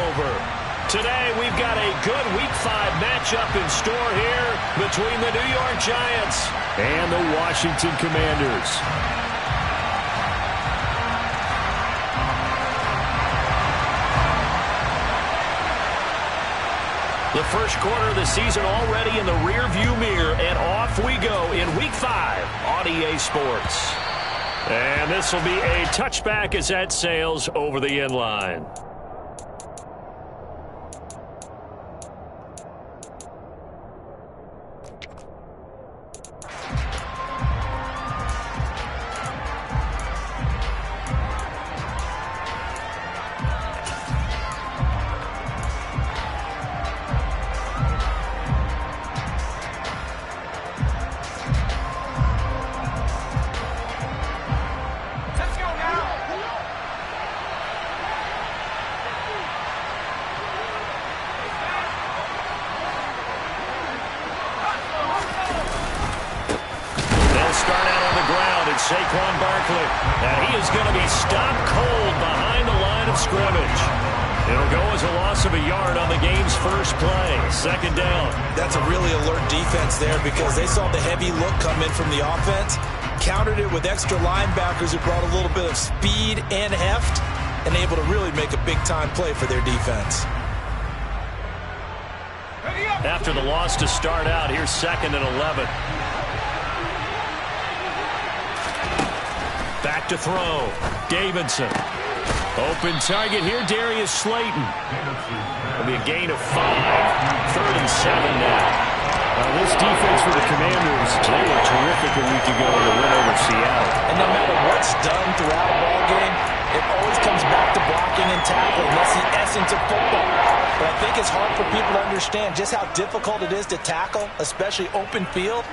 over. Today, we've got a good Week 5 matchup in store here between the New York Giants and the Washington Commanders. The first quarter of the season already in the rearview mirror, and off we go in Week 5 on EA Sports. And this will be a touchback as that sails over the end line. Saquon Barkley, and he is going to be stopped cold behind the line of scrimmage. It'll go as a loss of a yard on the game's first play. Second down. That's a really alert defense there because they saw the heavy look come in from the offense, countered it with extra linebackers who brought a little bit of speed and heft, and able to really make a big-time play for their defense. After the loss to start out, here's 2nd and 11. Back to throw. Davidson. Open target here, Darius Slayton. It'll be a gain of 5. 3rd and 7 now. This defense for the Commanders, they were terrific a week ago to win over Seattle. And no matter what's done throughout a ball game, it always comes back to blocking and tackling. That's the essence of football. But I think it's hard for people to understand just how difficult it is to tackle, especially open field.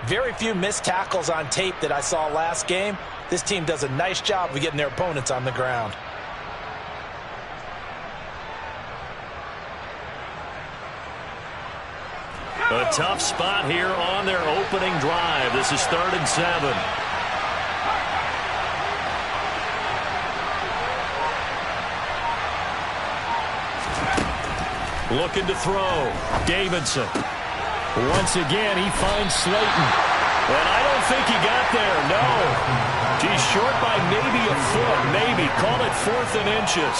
Very few missed tackles on tape that I saw last game. This team does a nice job of getting their opponents on the ground. A tough spot here on their opening drive. This is 3rd and 7. Looking to throw. Davidson. Once again, he finds Slayton. And I don't think he got there, no. He's short by maybe a foot, maybe. Call it 4th and inches.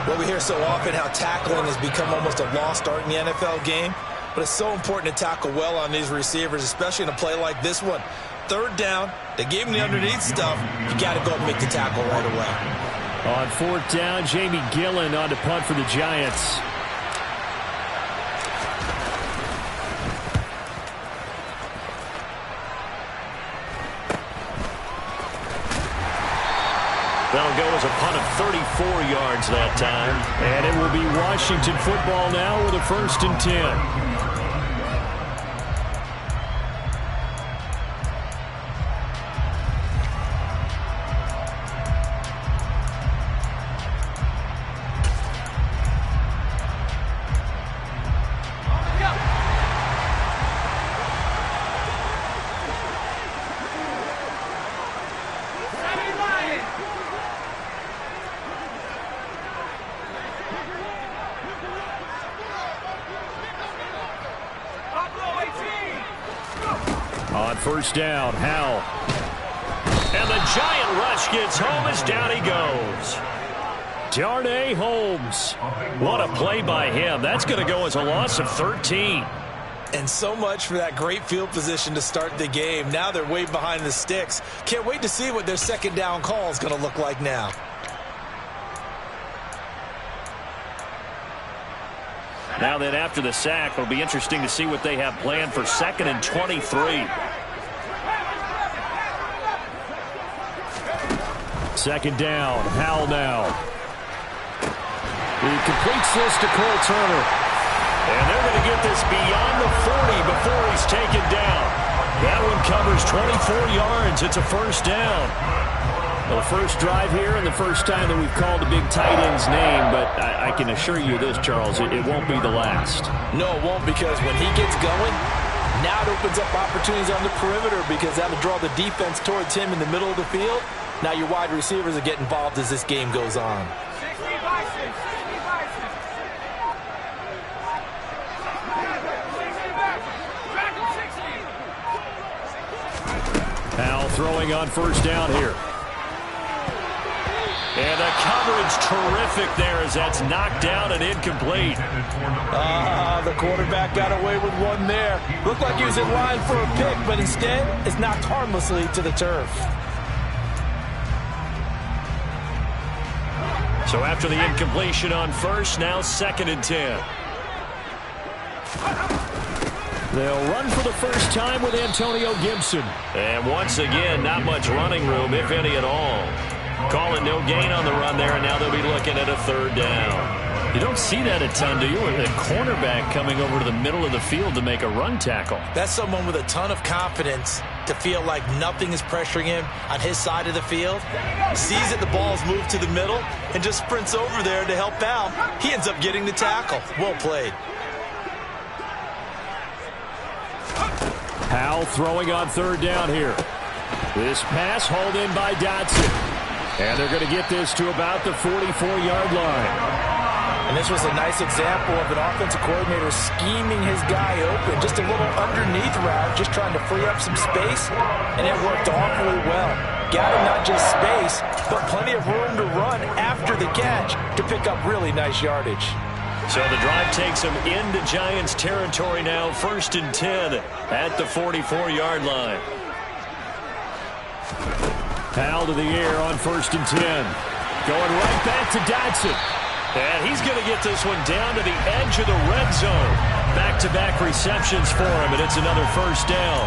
Well, we hear so often how tackling has become almost a lost art in the NFL game. But it's so important to tackle well on these receivers, especially in a play like this one. 3rd down, they gave him the underneath stuff. You got to go and make the tackle right away. On 4th down, Jamie Gillen on to punt for the Giants. That'll go as a punt of 34 yards that time. And it will be Washington football now with a 1st and 10. On 1st down, Howell. And the Giant rush gets home as down he goes. Darnay Holmes. What a play by him. That's going to go as a loss of 13. And so much for that great field position to start the game. Now they're way behind the sticks. Can't wait to see what their 2nd down call is going to look like now. Now then, after the sack, it'll be interesting to see what they have planned for 2nd and 23. 2nd down, Howell now. He completes this to Cole Turner. And they're going to get this beyond the 40 before he's taken down. That one covers 24 yards. It's a 1st down. Well, first drive here and the first time that we've called a big tight end's name, but I can assure you this, Charles, it won't be the last. No, it won't, because when he gets going, now it opens up opportunities on the perimeter because that'll draw the defense towards him in the middle of the field. Now your wide receivers will get involved as this game goes on. throwing on first down here. And the coverage terrific there as that's knocked down and incomplete. The quarterback got away with one there. Looked like he was in line for a pick, but instead it's knocked harmlessly to the turf. So after the incompletion on first, now 2nd and 10. They'll run for the first time with Antonio Gibson. And once again, not much running room, if any at all. Calling no gain on the run there, and now they'll be looking at a 3rd down. You don't see that a ton, do you? A cornerback coming over to the middle of the field to make a run tackle. That's someone with a ton of confidence to feel like nothing is pressuring him on his side of the field. Sees that the ball's moved to the middle and just sprints over there to help out. He ends up getting the tackle. Well played. Howell throwing on 3rd down here. This pass hauled in by Dotson. And they're going to get this to about the 44-yard line. And this was a nice example of an offensive coordinator scheming his guy open. Just a little underneath route, just trying to free up some space. And it worked awfully well. Got him not just space, but plenty of room to run after the catch to pick up really nice yardage. So the drive takes them into Giants territory now, 1st and 10 at the 44-yard line. Howell to the air on 1st and 10. Going right back to Dotson. And he's going to get this one down to the edge of the red zone. Back-to-back receptions for him, and it's another 1st down.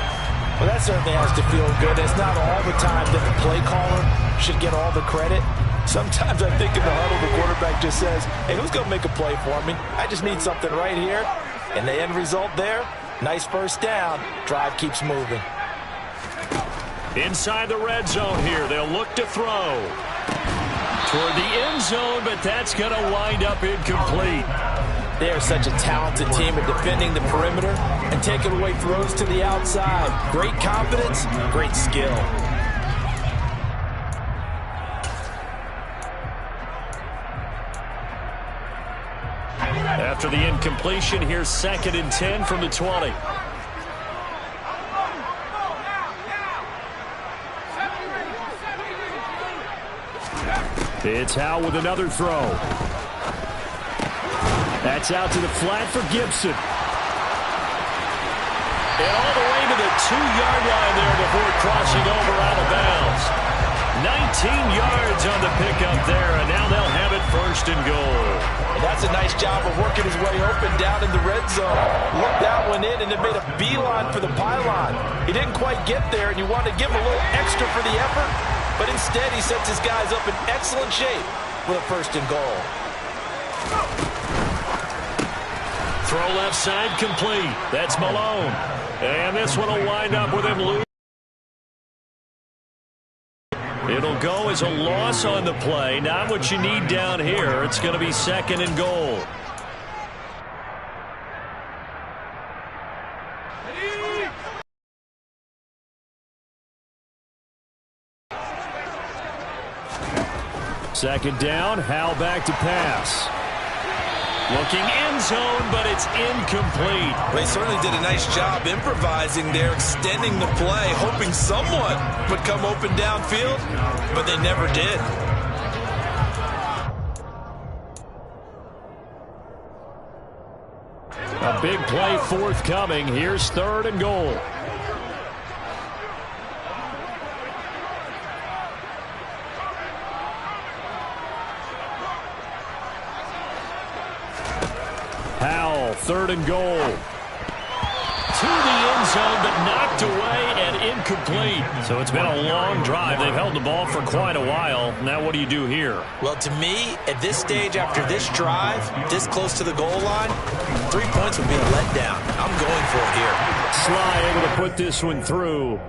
Well, that certainly has to feel good. It's not all the time that the play caller should get all the credit. Sometimes I think in the huddle, the quarterback just says, hey, who's going to make a play for me? I just need something right here. And the end result there, nice 1st down. Drive keeps moving. Inside the red zone here, they'll look to throw. Toward the end zone, but that's going to wind up incomplete. They are such a talented team at defending the perimeter and taking away throws to the outside. Great confidence, great skill. After the incompletion, here's 2nd and 10 from the 20. It's Howell with another throw. That's out to the flat for Gibson. And all the way to the 2-yard line there before crossing over out of bounds. 19 yards on the pickup there, and now they'll have it 1st and goal. And that's a nice job of working his way open down in the red zone. Looked that one in and it made a beeline for the pylon. He didn't quite get there, and you want to give him a little extra for the effort, but instead he sets his guys up in excellent shape with a 1st and goal. Throw left side complete. That's Malone. And this one will wind up with him losing. It'll go as a loss on the play. Not what you need down here. It's going to be 2nd and goal. Second down, Howell back to pass. Looking end zone, but it's incomplete. They certainly did a nice job improvising there, extending the play, hoping someone would come open downfield, but they never did. A big play forthcoming. Here's 3rd and goal. Howell, 3rd and goal. To the end zone, but knocked away and incomplete. So it's been a long drive. They've held the ball for quite a while. Now what do you do here? Well, to me, at this stage after this drive, this close to the goal line, 3 points would be a letdown. I'm going for it here. Sly able to put this one through.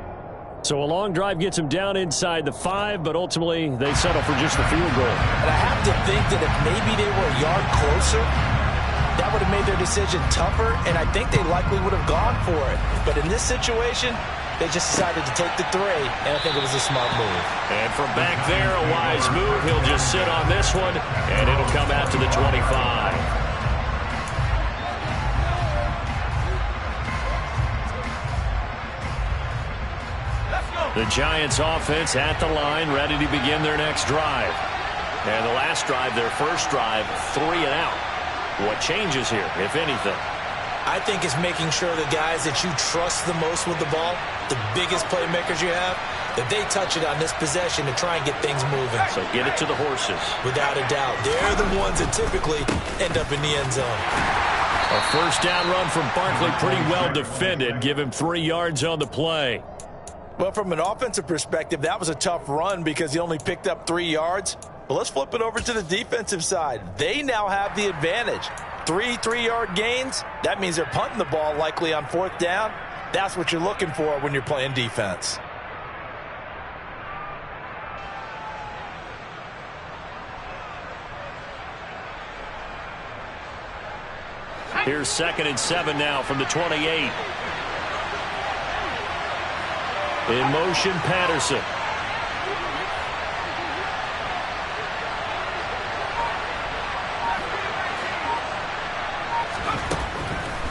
So a long drive gets them down inside the 5, but ultimately they settle for just the field goal. And I have to think that if maybe they were a yard closer, that would have made their decision tougher, and I think they likely would have gone for it. But in this situation, they just decided to take the 3, and I think it was a smart move. And from back there, a wise move. He'll just sit on this one, and it'll come out to the 25. The Giants offense at the line, ready to begin their next drive. And the last drive, their first drive, 3 and out. What changes here, if anything? I think it's making sure the guys that you trust the most with the ball, the biggest playmakers you have, that they touch it on this possession to try and get things moving. So get it to the horses. Without a doubt. They're the ones that typically end up in the end zone. A first down run from Barkley, pretty well defended. Give him 3 yards on the play. Well, from an offensive perspective, that was a tough run because he only picked up 3 yards. But let's flip it over to the defensive side. They now have the advantage. 3 3-yard gains, that means they're punting the ball likely on 4th down. That's what you're looking for when you're playing defense. Here's 2nd and 7 now from the 28. In motion, Patterson.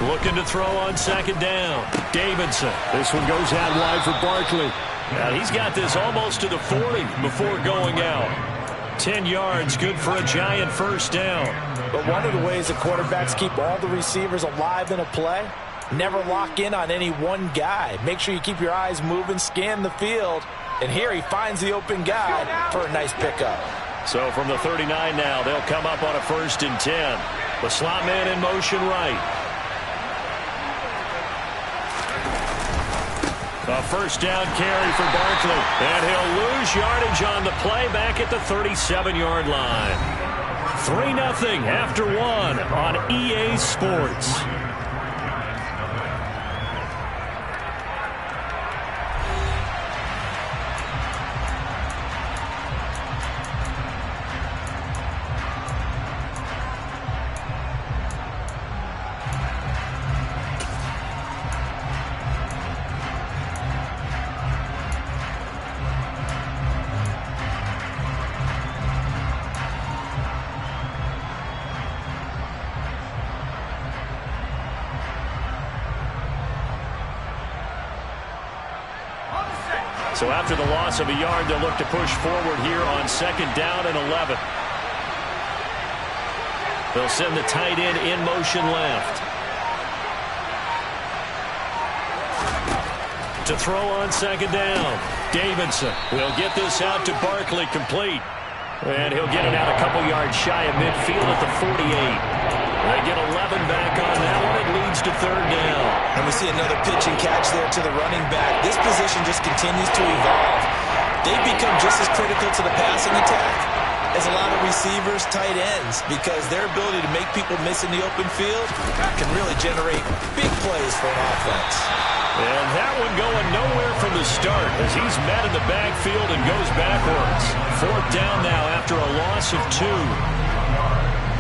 Looking to throw on 2nd down. Davidson. This one goes out wide for Barkley. Now he's got this almost to the 40 before going out. 10 yards, good for a Giant first down. But one of the ways that quarterbacks keep all the receivers alive in a play, never lock in on any one guy. Make sure you keep your eyes moving, scan the field. And here he finds the open guy for a nice pickup. So from the 39 now, they'll come up on a 1st and 10. The slot man in motion right. A first down carry for Barkley. And he'll lose yardage on the play back at the 37-yard line. 3-0 after 1 on EA Sports. So after the loss of a yard, they'll look to push forward here on 2nd down and 11. They'll send the tight end in motion left. To throw on 2nd down. Davidson will get this out to Barkley, complete. And he'll get it out a couple yards shy of midfield at the 48. They get 11 back on that one. It leads to 3rd down. And we see another pitch and catch there to the running back. This position just continues to evolve. They've become just as critical to the passing attack as a lot of receivers, tight ends, because their ability to make people miss in the open field can really generate big plays for an offense. And that one going nowhere from the start as he's met in the backfield and goes backwards. 4th down now after a loss of 2.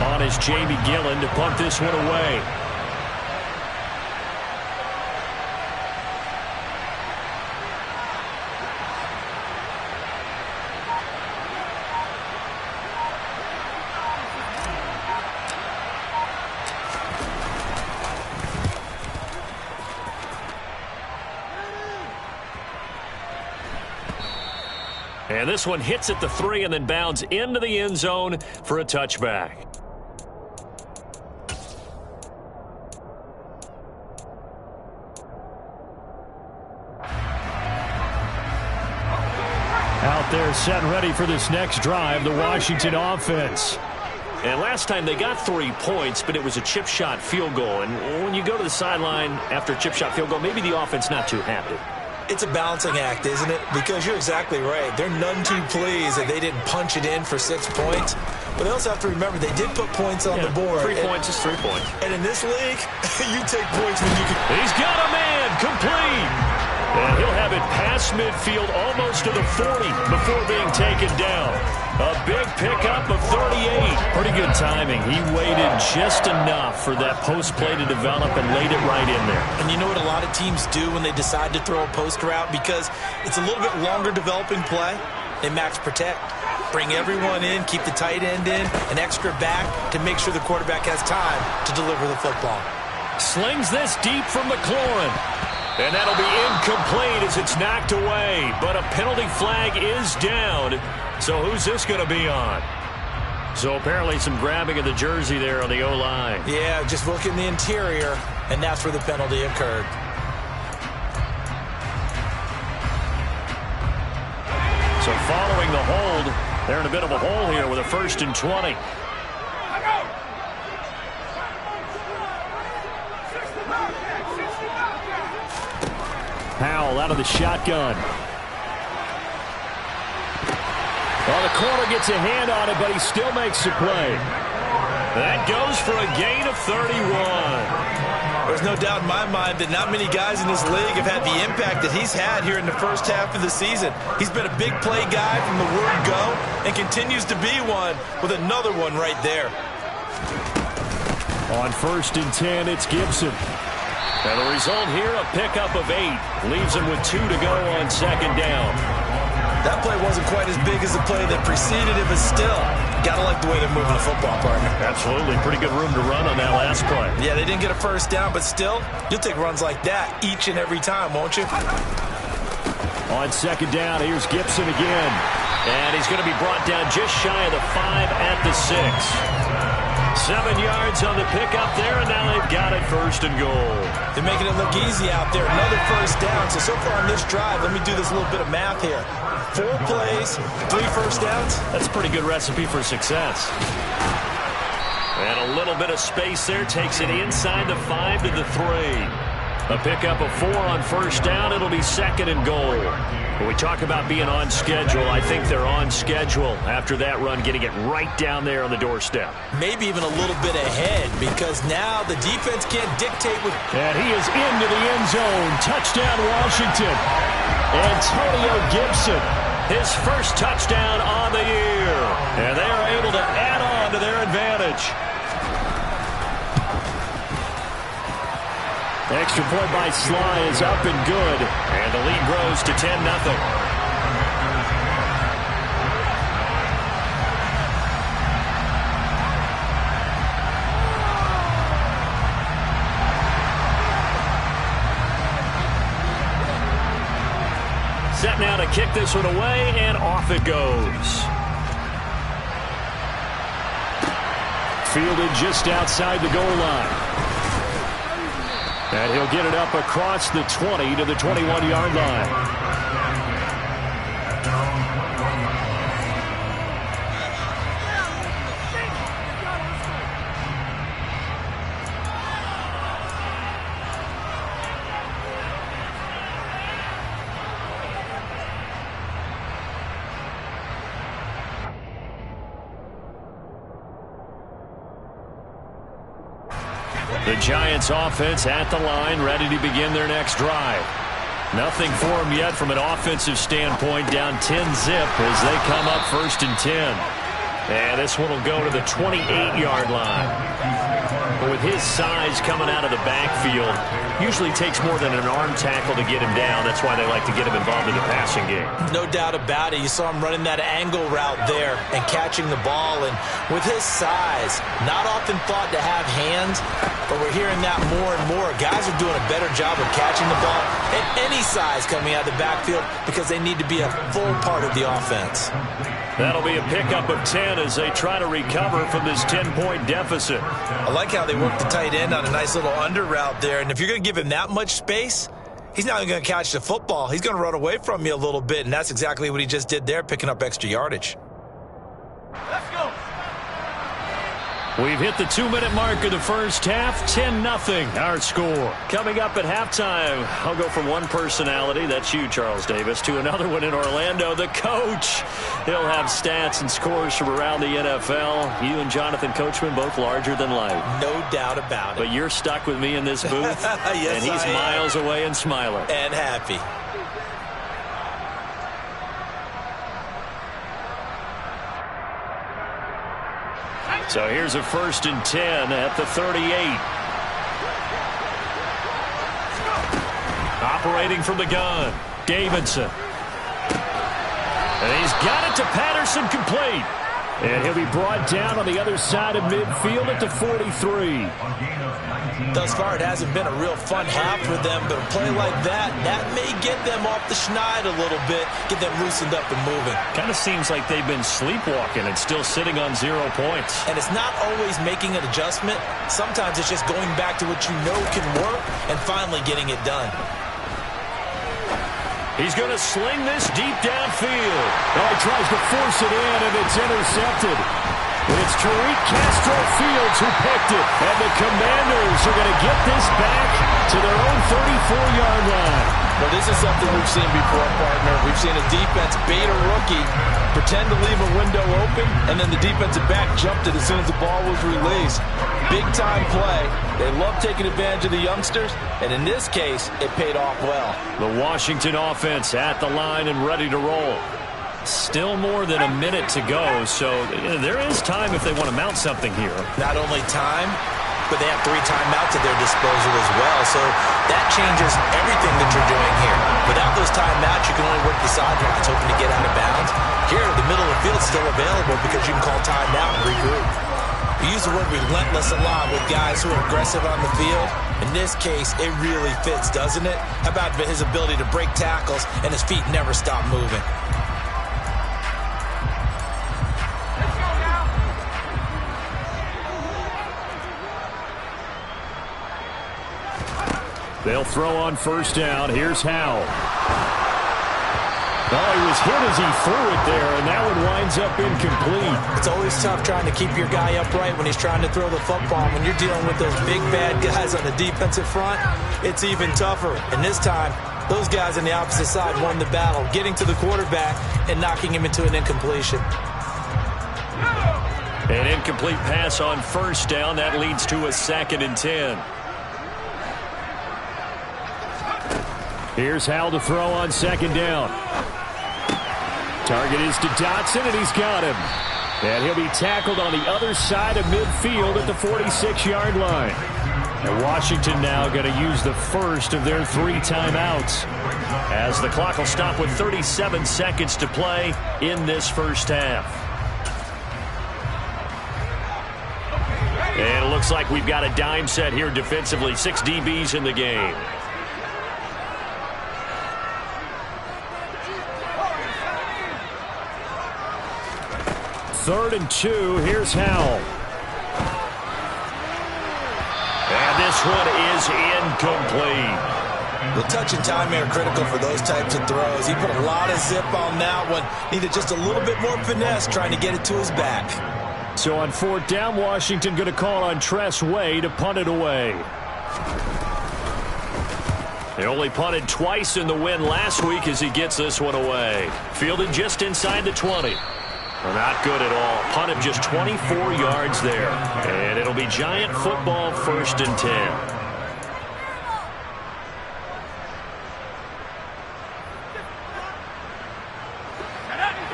On is Jamie Gillen to punt this one away. And this one hits at the 3 and then bounds into the end zone for a touchback. Out there set and ready for this next drive, the Washington offense. And last time they got 3 points, but it was a chip shot field goal. And when you go to the sideline after a chip shot field goal, maybe the offense not too happy. It's a balancing act, isn't it? Because you're exactly right. They're none too pleased that they didn't punch it in for 6 points. But they also have to remember they did put points on the board. 3 points is 3 points. And in this league, you take points when you can. He's got a man complete. And he'll have it past midfield almost to the 40 before being taken down. A big pickup of 38. Pretty good timing. He waited just enough for that post play to develop and laid it right in there. And you know what a lot of teams do when they decide to throw a post route? Because it's a little bit longer developing play. They max protect. Bring everyone in, keep the tight end in, an extra back to make sure the quarterback has time to deliver the football. Slings this deep from McLaurin. And that'll be incomplete as it's knocked away. But a penalty flag is down. So who's this going to be on? So apparently some grabbing of the jersey there on the O-line. Yeah, just look in the interior, and that's where the penalty occurred. So following the hold, they're in a bit of a hole here with a 1st and 20. Powell out of the shotgun. Well, the corner gets a hand on it, but he still makes the play. That goes for a gain of 31. There's no doubt in my mind that not many guys in this league have had the impact that he's had here in the first half of the season. He's been a big play guy from the word go and continues to be one with another one right there. On 1st and 10, it's Gibson. And the result here, a pickup of 8. Leaves him with 2 to go on 2nd down. That play wasn't quite as big as the play that preceded it, but still, gotta like the way they're moving the football, partner. Absolutely. Pretty good room to run on that last play. Yeah, they didn't get a 1st down, but still, you'll take runs like that each and every time, won't you? On 2nd down, here's Gibson again. And he's going to be brought down just shy of the 5 at the 6. 7 yards on the pickup there, and now they've got it 1st and goal. They're making it look easy out there. Another 1st down. So far on this drive, let me do this little bit of math here. 4 plays, 3 1st downs. That's a pretty good recipe for success. And a little bit of space there takes it inside the 5 to the 3. A pickup of 4 on 1st down. It'll be 2nd and goal. When we talk about being on schedule, I think they're on schedule after that run, getting it right down there on the doorstep. Maybe even a little bit ahead because now the defense can't dictate with... And he is into the end zone. Touchdown, Washington. Antonio Gibson, his 1st touchdown on the year. And they are able to add on to their advantage. Extra point by Sly is up and good. And the lead grows to 10-0. Set now to kick this one away, and off it goes. Fielded just outside the goal line. And he'll get it up across the 20 to the 21-yard line. The Giants offense at the line, ready to begin their next drive. Nothing for them yet from an offensive standpoint, down 10-zip as they come up 1st and 10. And this one will go to the 28-yard line. But with his size coming out of the backfield, usually takes more than an arm tackle to get him down. That's why they like to get him involved in the passing game. No doubt about it. You saw him running that angle route there and catching the ball. And with his size, not often thought to have hands, but we're hearing that more and more. Guys are doing a better job of catching the ball at any size coming out of the backfield because they need to be a full part of the offense. That'll be a pickup of 10 as they try to recover from this 10-point deficit. I like how they work the tight end on a nice little under route there. And if you're going to give him that much space, he's not even going to catch the football. He's going to run away from you a little bit, and that's exactly what he just did there, picking up extra yardage. Let's go. We've hit the 2-minute mark of the first half. 10-0 our score. Coming up at halftime, I'll go from one personality, that's you, Charles Davis, to another one in Orlando, the coach. He'll have stats and scores from around the NFL. You and Jonathan Coachman, both larger than life. No doubt about it. But you're stuck with me in this booth, yes, and he's miles away and smiling. And happy. So here's a 1st and 10 at the 38. Operating from the gun, Davidson. And he's got it to Patterson, complete. And he'll be brought down on the other side of midfield at the 43. Thus far, it hasn't been a real fun half for them, but a play like that may get them off the schneid a little bit, get them loosened up and moving. Kind of seems like they've been sleepwalking and still sitting on 0 points. And it's not always making an adjustment. Sometimes it's just going back to what you know can work and finally getting it done. He's going to sling this deep downfield. Oh, he tries to force it in, and it's intercepted. It's Tariq Castro-Fields who picked it. And the Commanders are going to get this back to their own 34-yard line. Well, this is something we've seen before, partner. We've seen a defense bait a rookie, pretend to leave a window open, and then the defensive back jumped it as soon as the ball was released. Big-time play. They love taking advantage of the youngsters, and in this case, it paid off well. The Washington offense at the line and ready to roll. Still more than a minute to go, so there is time if they want to mount something here. Not only time, but they have 3 timeouts at their disposal as well, so that changes everything that you're doing here. Without those timeouts, you can only work the sidelines, hoping to get out of bounds. Here, the middle of the field is still available because you can call timeout and regroup. We use the word relentless a lot with guys who are aggressive on the field. In this case, it really fits, doesn't it? How about his ability to break tackles and his feet never stop moving? They'll throw on first down. Here's Howell. Oh, he was hit as he threw it there, and that one winds up incomplete. It's always tough trying to keep your guy upright when he's trying to throw the football. When you're dealing with those big, bad guys on the defensive front, it's even tougher. And this time, those guys on the opposite side won the battle, getting to the quarterback and knocking him into an incompletion. An incomplete pass on first down. That leads to a 2nd and 10. Here's Howell to throw on 2nd down. Target is to Dotson, and he's got him. And he'll be tackled on the other side of midfield at the 46-yard line. And Washington now going to use the first of their 3 timeouts, as the clock will stop with 37 seconds to play in this first half. And it looks like we've got a dime set here defensively. 6 DBs in the game. Third and 2. Here's Howell. And this one is incomplete. The touch and time are critical for those types of throws. He put a lot of zip on that one. Needed just a little bit more finesse trying to get it to his back. So on 4th down, Washington going to call on Tress Way to punt it away. They only punted twice in the win last week as he gets this one away. Fielded just inside the 20. Well, not good at all. Punt of just 24 yards there. And it'll be Giant football, 1st and 10.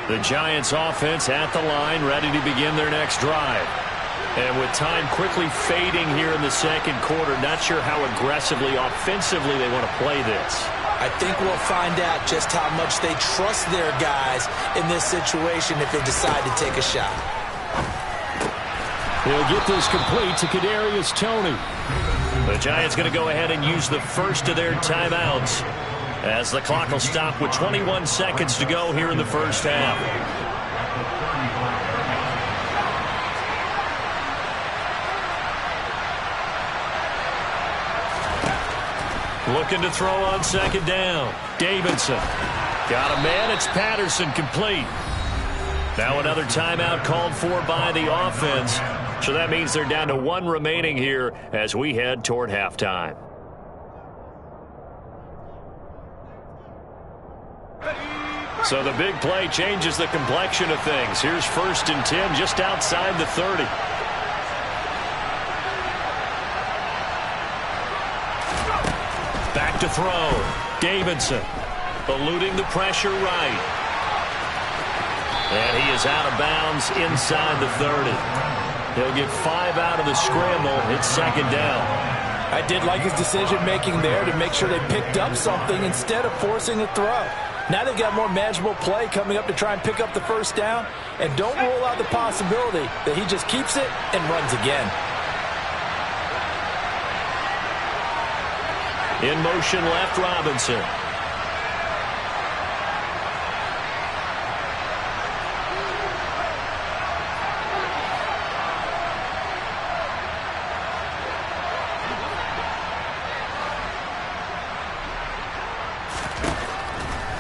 The Giants offense at the line, ready to begin their next drive. And with time quickly fading here in the 2nd quarter, not sure how aggressively, offensively they want to play this. I think we'll find out just how much they trust their guys in this situation if they decide to take a shot. They'll get this complete to Kadarius Toney. The Giants going to go ahead and use the first of their timeouts, as the clock will stop with 21 seconds to go here in the first half. Looking to throw on 2nd down. Davidson. Got a man. It's Patterson, complete. Now another timeout called for by the offense. So that means they're down to 1 remaining here as we head toward halftime. So the big play changes the complexion of things. Here's 1st and 10 just outside the 30. Back to throw. Davidson eluding the pressure right. And he is out of bounds inside the 30. He'll get 5 out of the scramble. It's 2nd down. I did like his decision-making there to make sure they picked up something instead of forcing a throw. Now they've got more manageable play coming up to try and pick up the first down. And don't rule out the possibility that he just keeps it and runs again. In motion left, Robinson.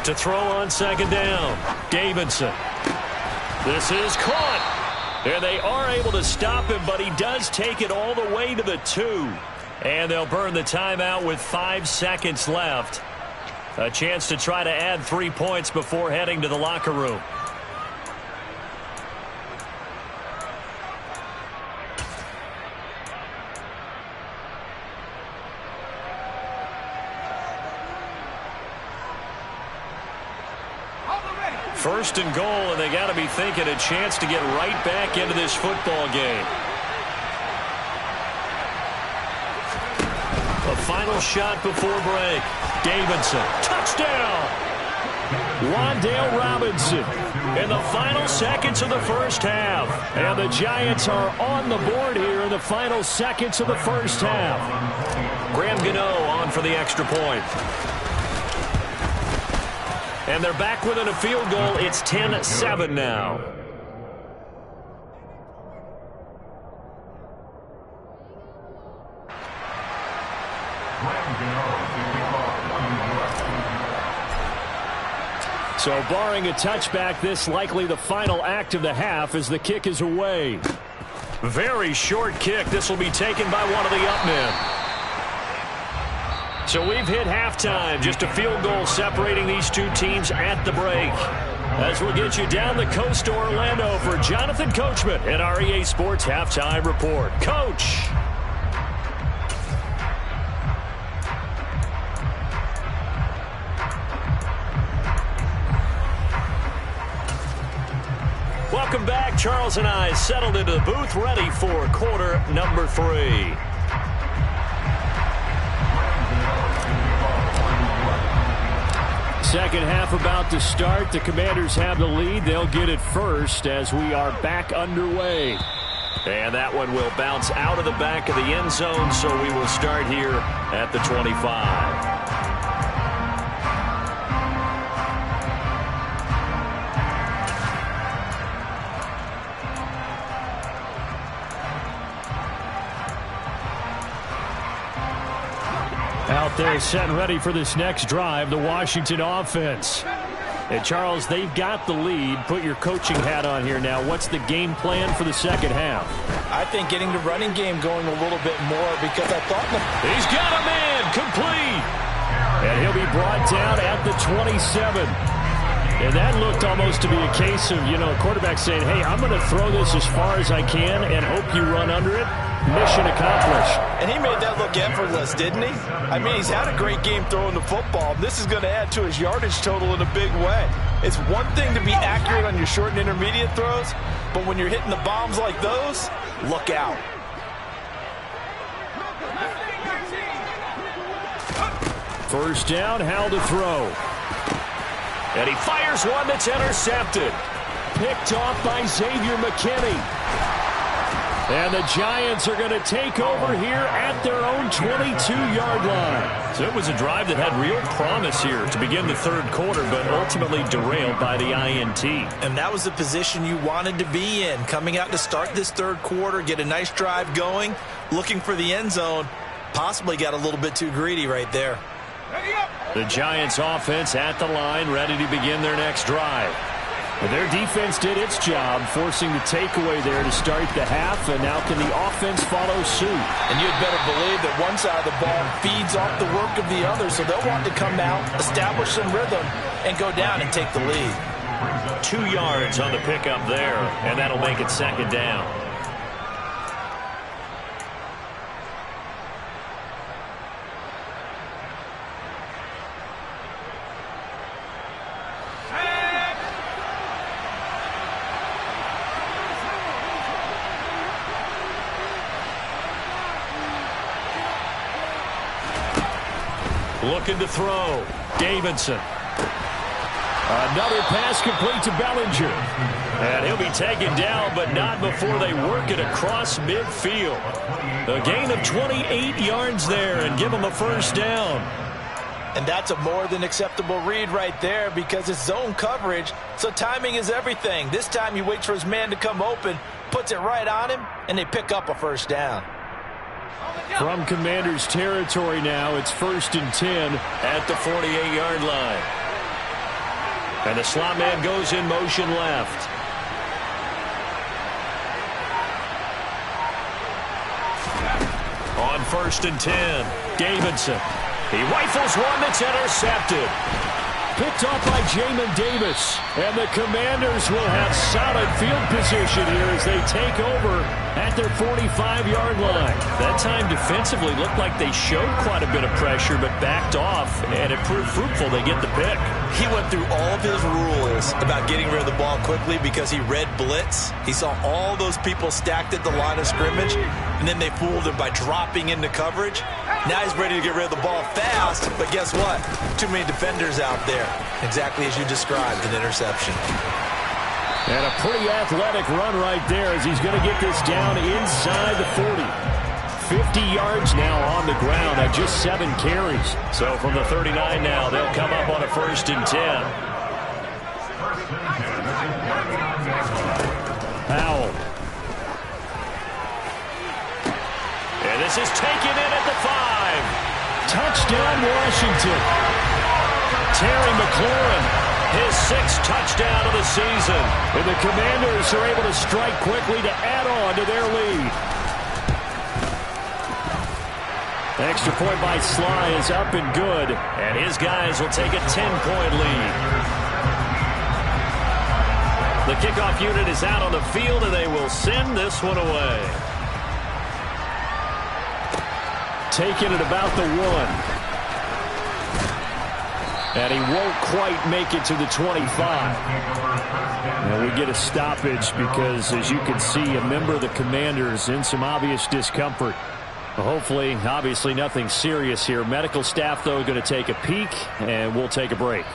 To throw on second down, Davidson. This is caught. And they are able to stop him, but he does take it all the way to the 2. And they'll burn the timeout with 5 seconds left. A chance to try to add 3 points before heading to the locker room. First and goal, and they got to be thinking a chance to get right back into this football game. A final shot before break. Davidson, touchdown! Wan'Dale Robinson in the final seconds of the first half. And the Giants are on the board here in the final seconds of the first half. Graham Gano on for the extra point. And they're back within a field goal. It's 10-7 now. So barring a touchback, this likely the final act of the half as the kick is away. Very short kick. This will be taken by one of the up men. So we've hit halftime. Just a field goal separating these two teams at the break. As we'll get you down the coast to Orlando for Jonathan Coachman at our EA Sports Halftime Report. Coach. Welcome back. Charles and I settled into the booth, ready for quarter number 3. Second half about to start. The Commanders have the lead. They'll get it first as we are back underway. And that one will bounce out of the back of the end zone, so we will start here at the 25. Out there set and ready for this next drive, the Washington offense. And Charles, they've got the lead. Put your coaching hat on here now. What's the game plan for the second half? I think getting the running game going a little bit more because I thought... He's got a man complete. And he'll be brought down at the 27. And that looked almost to be a case of, you know, a quarterback saying, hey, I'm going to throw this as far as I can and hope you run under it. Mission accomplished. And he made that look effortless, didn't he? I mean, he's had a great game throwing the football. This is going to add to his yardage total in a big way. It's one thing to be accurate on your short and intermediate throws, but when you're hitting the bombs like those, look out. First down, Howell to throw. And he fires one that's intercepted. Picked off by Xavier McKinney. And the Giants are going to take over here at their own 22-yard line. So it was a drive that had real promise here to begin the third quarter, but ultimately derailed by the INT. And that was the position you wanted to be in. Coming out to start this third quarter, get a nice drive going, looking for the end zone. Possibly got a little bit too greedy right there. The Giants offense at the line, ready to begin their next drive. Well, their defense did its job, forcing the takeaway there to start the half, and now can the offense follow suit? And you'd better believe that one side of the ball feeds off the work of the other, so they'll want to come out, establish some rhythm, and go down and take the lead. 2 yards on the pickup there, and that'll make it second down. Looking to throw. Davidson. Another pass complete to Bellinger. And he'll be taken down, but not before they work it across midfield. A gain of 28 yards there and give him a first down. And that's a more than acceptable read right there because it's zone coverage, so timing is everything. This time he waits for his man to come open, puts it right on him, and they pick up a first down. From Commanders territory now, it's 1st and 10 at the 48-yard line. And the slot man goes in motion left. On 1st and 10, Davidson. He rifles one that's intercepted. Picked off by Jamin Davis. And the Commanders will have solid field position here as they take over at their 45-yard line. That time defensively looked like they showed quite a bit of pressure but backed off, and it proved fruitful. They get the pick. He went through all of his rules about getting rid of the ball quickly because he read blitz. He saw all those people stacked at the line of scrimmage, and then they fooled him by dropping into coverage. Now he's ready to get rid of the ball fast, but guess what? Too many defenders out there. Exactly as you described, an interception. And a pretty athletic run right there as he's going to get this down inside the 40. 50 yards now on the ground at just 7 carries. So from the 39 now, they'll come up on a 1st and 10. Powell. And this is taken in at the 5. Touchdown, Washington. Terry McLaurin, his 6th touchdown of the season. And the Commanders are able to strike quickly to add on to their lead. Extra point by Sly is up and good. And his guys will take a 10-point lead. The kickoff unit is out on the field, and they will send this one away. Taken at about the 1. And he won't quite make it to the 25. And we get a stoppage because, as you can see, a member of the Commanders in some obvious discomfort. Hopefully, obviously, nothing serious here. Medical staff, though, going to take a peek, and we'll take a break.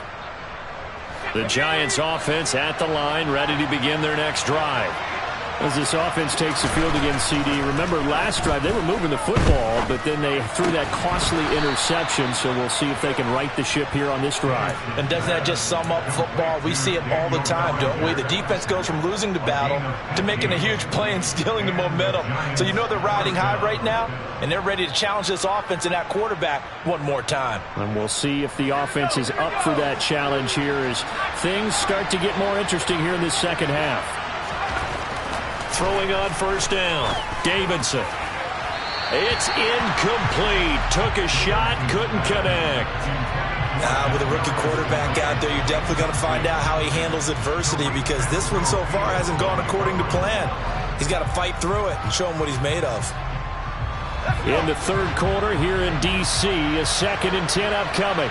The Giants offense at the line, ready to begin their next drive. As this offense takes the field against CD, remember last drive they were moving the football, but then they threw that costly interception, so we'll see if they can right the ship here on this drive. And doesn't that just sum up football? We see it all the time, don't we? The defense goes from losing the battle to making a huge play and stealing the momentum. So you know they're riding high right now, and they're ready to challenge this offense and that quarterback one more time. And we'll see if the offense is up for that challenge here as things start to get more interesting here in this second half. Throwing on 1st down, Davidson. It's incomplete. Took a shot, couldn't connect. With a rookie quarterback out there, you're definitely going to find out how he handles adversity because this one so far hasn't gone according to plan. He's got to fight through it and show him what he's made of. In the 3rd quarter here in D.C., a 2nd and 10 upcoming.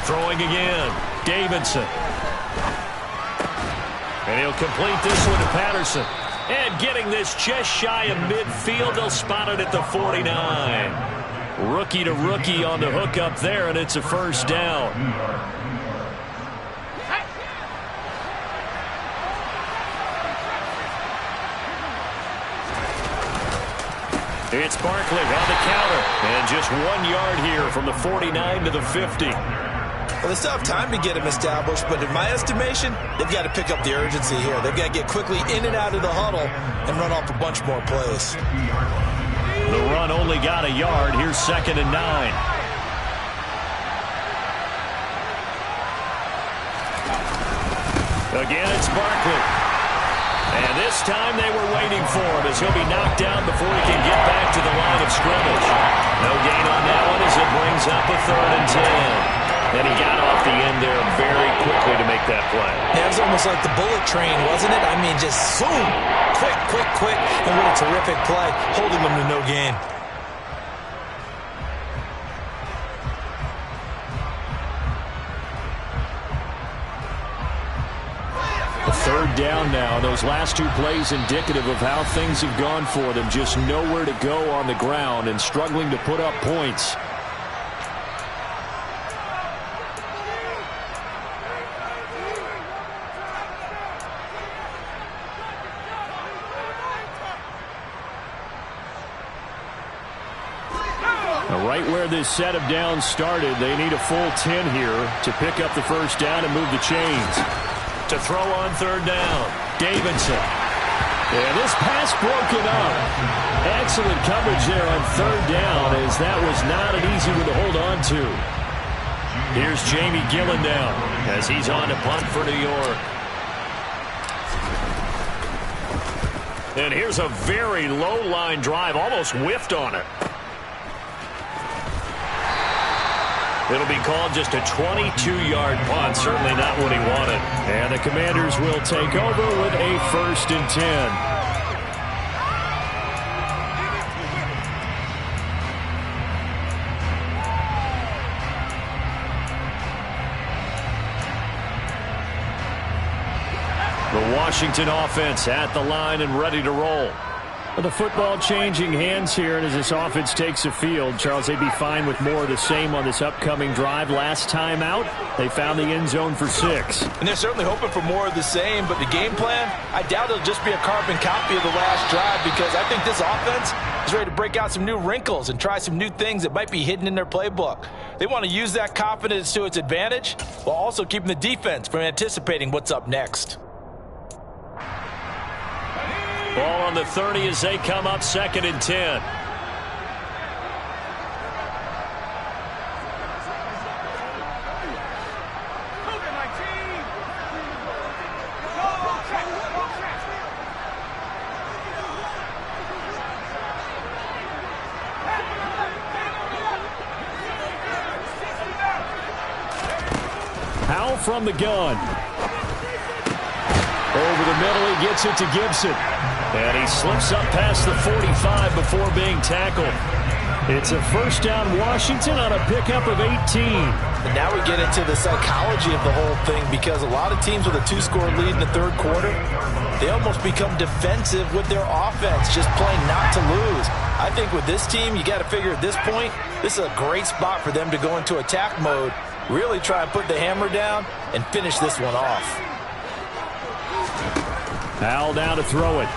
Throwing again, Davidson. And he'll complete this one to Patterson. And getting this just shy of midfield, they'll spot it at the 49. Rookie to rookie on the hook up there, and it's a first down. It's Barkley on the counter. And just 1 yard here from the 49 to the 50. Well, they still have time to get him established, but in my estimation, they've got to pick up the urgency here. They've got to get quickly in and out of the huddle and run off a bunch more plays. The run only got a yard. Here's 2nd and 9. Again, it's Barkley. And this time they were waiting for him as he'll be knocked down before he can get back to the line of scrimmage. No gain on that one as it brings up a 3rd and 10. And he got off the end there very quickly to make that play. Yeah, it was almost like the bullet train, wasn't it? I mean, just boom, quick, and what a terrific play, holding them to no gain. A 3rd down now. Those last 2 plays indicative of how things have gone for them. Just nowhere to go on the ground and struggling to put up points. Right where this set of downs started, they need a full 10 here to pick up the first down and move the chains. To throw on third down, Davidson. And this pass broken up. Excellent coverage there on third down, as that was not an easy one to hold on to. Here's Jamie Gillen now as he's on to punt for New York. and here's a very low line drive, almost whiffed on it. It'll be called just a 22-yard punt. Certainly not what he wanted. And the Commanders will take over with a 1st and 10. The Washington offense at the line and ready to roll. The football changing hands here, and as this offense takes the field, Charles, they'd be fine with more of the same on this upcoming drive. Last time out, they found the end zone for 6. And they're certainly hoping for more of the same, but the game plan, I doubt it'll just be a carbon copy of the last drive, because I think this offense is ready to break out some new wrinkles and try some new things that might be hidden in their playbook. They want to use that confidence to its advantage while also keeping the defense from anticipating what's up next. Ball on the 30 as they come up 2nd and 10. Howell from the gun. Over the middle, he gets it to Gibson. And he slips up past the 45 before being tackled. It's a 1st down Washington on a pickup of 18. And now we get into the psychology of the whole thing, because a lot of teams with a 2-score lead in the 3rd quarter, they almost become defensive with their offense, just playing not to lose. I think with this team, you got to figure at this point, this is a great spot for them to go into attack mode, really try and put the hammer down and finish this one off. Howell down to throw it.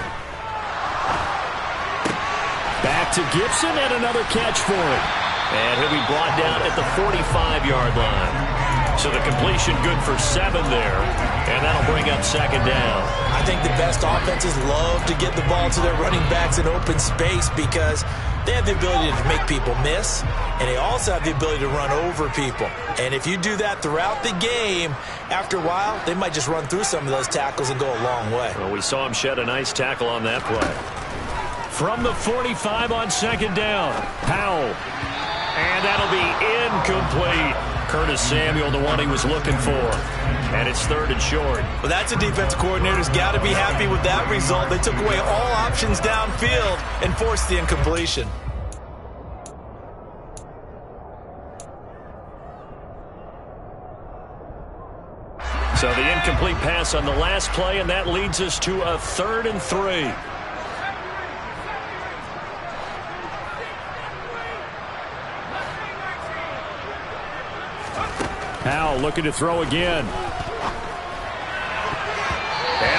Back to Gibson, and another catch for him. And he'll be brought down at the 45-yard line. So the completion good for 7 there, and that'll bring up 2nd down. I think the best offenses love to get the ball to their running backs in open space, because they have the ability to make people miss, and they also have the ability to run over people. And if you do that throughout the game, after a while, they might just run through some of those tackles and go a long way. Well, we saw him shed a nice tackle on that play. From the 45 on 2nd down, Howell. And that'll be incomplete. Curtis Samuel, the one he was looking for. And it's 3rd and short. Well, that's a defense coordinator's got to be happy with that result. They took away all options downfield and forced the incompletion. So the incomplete pass on the last play, and that leads us to a 3rd and 3. Howell looking to throw again. And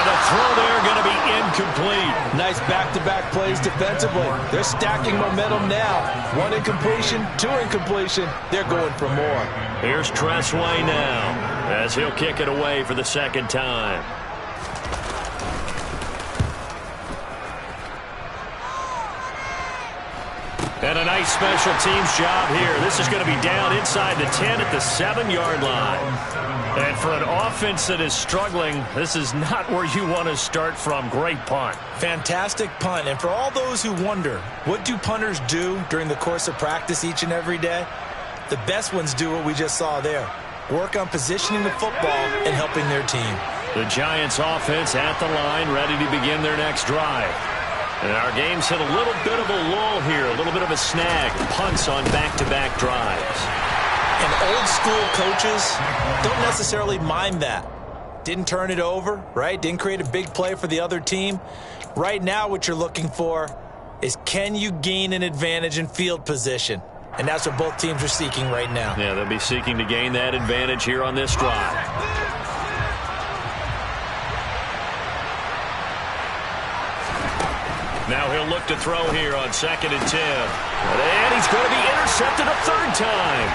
the throw there going to be incomplete. Nice back-to-back plays defensively. They're stacking momentum now. 1 incompletion, 2 incompletion. They're going for more. Here's Tressway now as he'll kick it away for the 2nd time. And a nice special teams job here. This is going to be down inside the 10 at the 7-yard line. And for an offense that is struggling, this is not where you want to start from. Great punt. Fantastic punt. And for all those who wonder, what do punters do during the course of practice each and every day? The best ones do what we just saw there. Work on positioning the football and helping their team. The Giants offense at the line, ready to begin their next drive. And our game's hit a little bit of a lull here, a little bit of a snag. Punts on back-to-back drives. And old school coaches don't necessarily mind that. Didn't turn it over, right? Didn't create a big play for the other team. Right now what you're looking for is, can you gain an advantage in field position? And that's what both teams are seeking right now. Yeah, they'll be seeking to gain that advantage here on this drive. Now he'll look to throw here on 2nd and 10. And he's going to be intercepted a third time.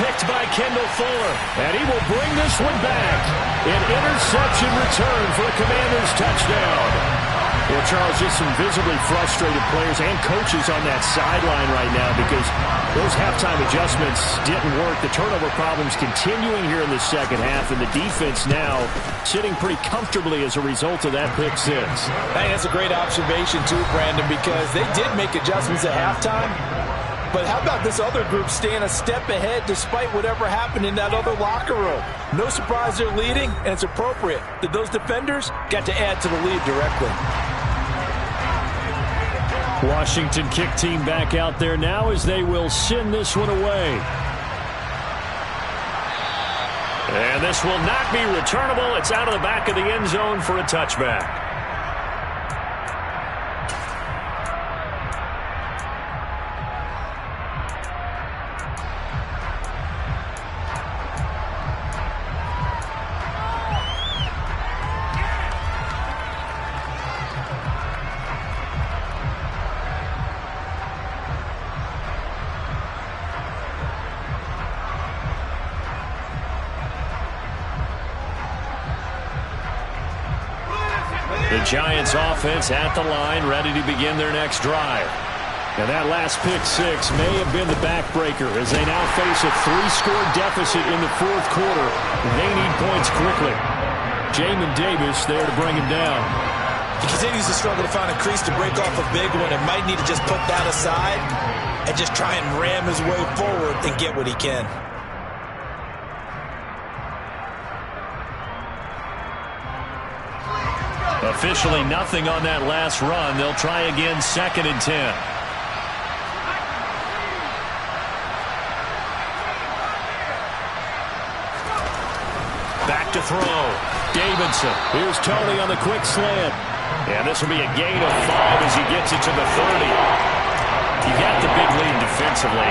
Picked by Kendall Fuller. And he will bring this one back. An interception return for a Commanders touchdown. Well, Charles, just some visibly frustrated players and coaches on that sideline right now because those halftime adjustments didn't work. The turnover problems continuing here in the second half, and the defense now sitting pretty comfortably as a result of that pick six. Hey, that's a great observation too, Brandon, because they did make adjustments at halftime. But how about this other group staying a step ahead despite whatever happened in that other locker room? No surprise they're leading, and it's appropriate that those defenders got to add to the lead directly. Washington kick team back out there now as they will send this one away. And this will not be returnable. It's out of the back of the end zone for a touchback. The Giants offense at the line, ready to begin their next drive. And that last pick six may have been the backbreaker as they now face a 3-score deficit in the fourth quarter. They need points quickly. Jamin Davis there to bring him down. He continues to struggle to find a crease to break off a big one and might need to just put that aside and just try and ram his way forward and get what he can. Officially nothing on that last run. They'll try again 2nd and 10. Back to throw. Davidson. Here's Tony on the quick slant. And this will be a gain of 5 as he gets it to the 30. You got the big lead defensively.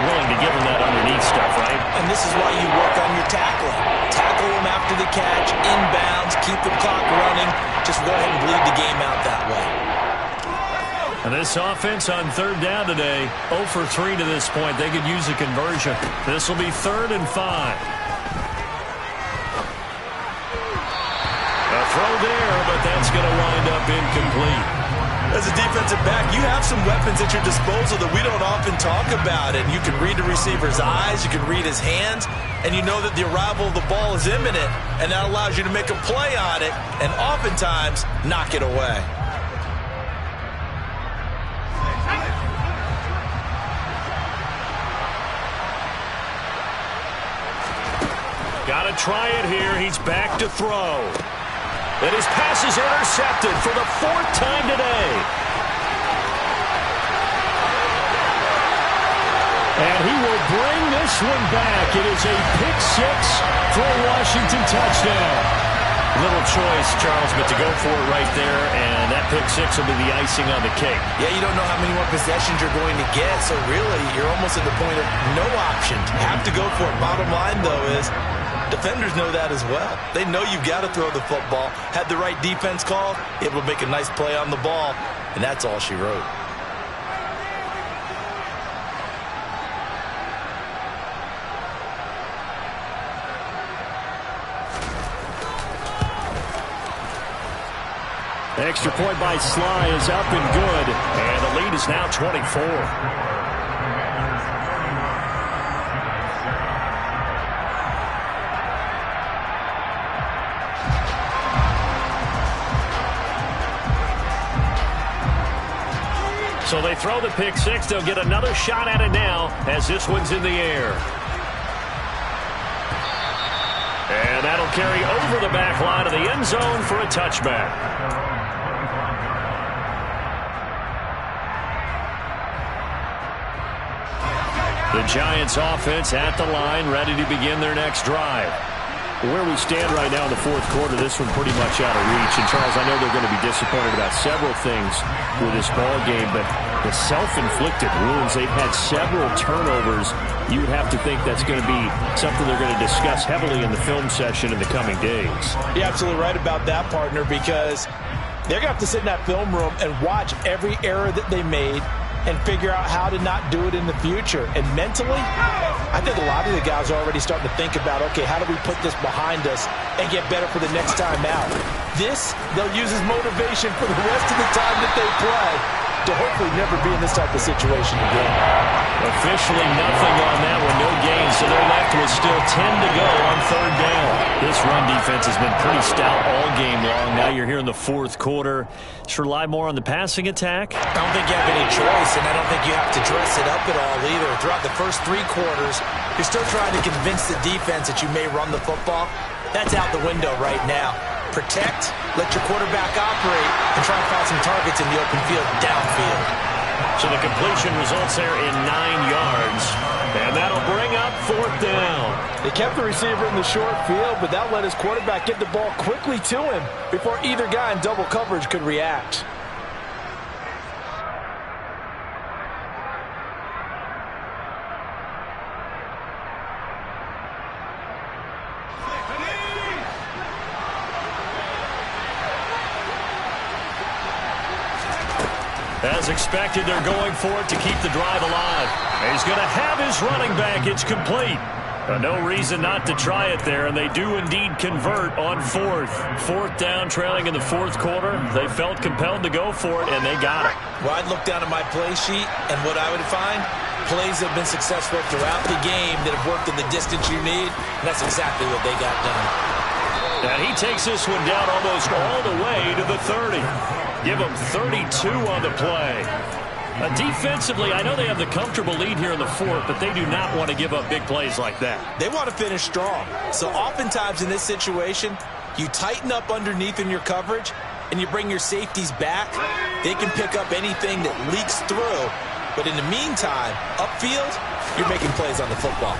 Willing to give him that underneath stuff, right? And this is why you work on your tackling. Tackle him after the catch, inbounds, keep the clock running. Just go ahead and bleed the game out that way. And this offense on 3rd down today, 0 for 3 to this point. They could use a conversion. This will be 3rd and 5. A throw there, but that's going to wind up incomplete. As a defensive back, you have some weapons at your disposal that we don't often talk about. And you can read the receiver's eyes, you can read his hands, and you know that the arrival of the ball is imminent, and that allows you to make a play on it and oftentimes knock it away. Got to try it here. He's back to throw. And his pass is intercepted for the 4th time today. And he will bring this one back. It is a pick six for a Washington touchdown. Little choice, Charles, but to go for it right there, and that pick six will be the icing on the cake. Yeah, you don't know how many more possessions you're going to get, so really you're almost at the point of no option. Have to go for it. Bottom line, though, is defenders know that as well. They know you've got to throw the football. Had the right defense called, able to make a nice play on the ball, and that's all she wrote. Extra point by Sly is up and good, and the lead is now 24. So they throw the pick six. They'll get another shot at it now as this one's in the air. And that'll carry over the back line of the end zone for a touchback. The Giants offense at the line, ready to begin their next drive. Where we stand right now in the fourth quarter, this one pretty much out of reach. And, Charles, I know they're going to be disappointed about several things with this ball game, but the self-inflicted wounds, they've had several turnovers. You would have to think that's going to be something they're going to discuss heavily in the film session in the coming days. You're absolutely right about that, partner, because They're going to have to sit in that film room and watch every error that they made and figure out how to not do it in the future. And mentally, I think a lot of the guys are already starting to think about, okay, how do we put this behind us and get better for the next time out? This, they'll use as motivation for the rest of the time that they play to hopefully never be in this type of situation again. Officially nothing on that one, no gain, so they're left with still 10 to go on third down. This run defense has been pretty stout all game long. Now you're here in the fourth quarter. Just rely more on the passing attack? I don't think you have any choice, and I don't think you have to dress it up at all either. Throughout the first 3 quarters, you're still trying to convince the defense that you may run the football. That's out the window right now. Protect, let your quarterback operate, and try and find some targets in the open field downfield. So the completion results there in 9 yards, and that'll bring up fourth down. They kept the receiver in the short field, but that let his quarterback get the ball quickly to him before either guy in double coverage could react. As expected, they're going for it to keep the drive alive. He's going to have his running back. It's complete. No reason not to try it there, and they do indeed convert on fourth. Fourth down, trailing in the fourth quarter. They felt compelled to go for it, and they got it. Well, I'd look down at my play sheet, and what I would find, plays that have been successful throughout the game that have worked in the distance you need, and that's exactly what they got done. And he takes this one down almost all the way to the 30. Give them 32 on the play. Defensively, I know they have the comfortable lead here in the fourth, but they do not want to give up big plays like that. They want to finish strong. So oftentimes in this situation, you tighten up underneath in your coverage, and you bring your safeties back. They can pick up anything that leaks through. But in the meantime, upfield, you're making plays on the football.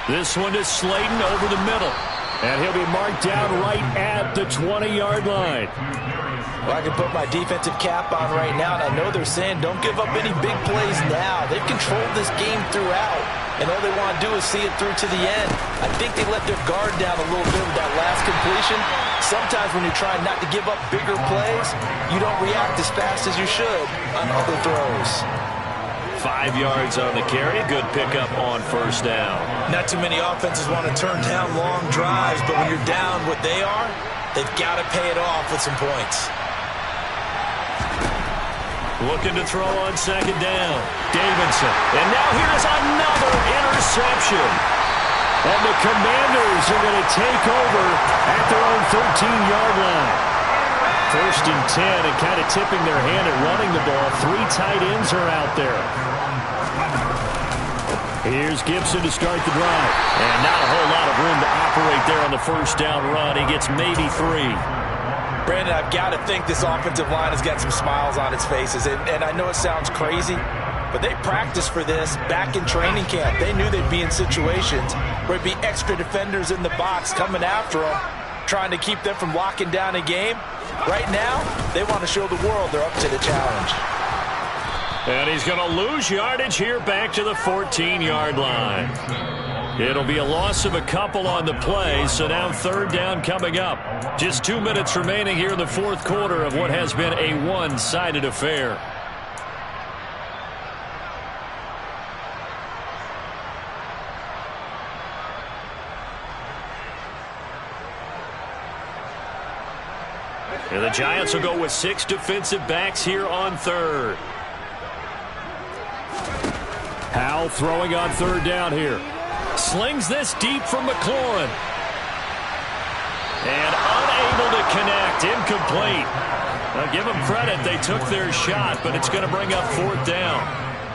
This one is Slayton over the middle. And he'll be marked down right at the 20-yard line. Well, I can put my defensive cap on right now, and I know they're saying don't give up any big plays now. They've controlled this game throughout, and all they want to do is see it through to the end. I think they let their guard down a little bit with that last completion. Sometimes when you're trying not to give up bigger plays, you don't react as fast as you should on other throws. 5 yards on the carry. Good pickup on first down. Not too many offenses want to turn down long drives, but when you're down what they are, they've got to pay it off with some points. Looking to throw on second down. Davidson. And now here's another interception. And the Commanders are going to take over at their own 13-yard line. First and 10, and kind of tipping their hand at running the ball. 3 tight ends are out there. Here's Gibson to start the drive. And not a whole lot of room to operate there on the first down run. He gets maybe 3. Brandon, I've got to think this offensive line has got some smiles on its faces. And I know it sounds crazy, but they practiced for this back in training camp. They knew they'd be in situations where it'd be extra defenders in the box coming after them, trying to keep them from locking down a game. Right now, they want to show the world they're up to the challenge. And he's going to lose yardage here back to the 14-yard line. It'll be a loss of a couple on the play, so now third down coming up. Just 2 minutes remaining here in the fourth quarter of what has been a one-sided affair. And the Giants will go with 6 defensive backs here on third. Howell throwing on third down here. Slings this deep from McLaurin. And unable to connect. Incomplete. Now give them credit. They took their shot, but it's going to bring up fourth down.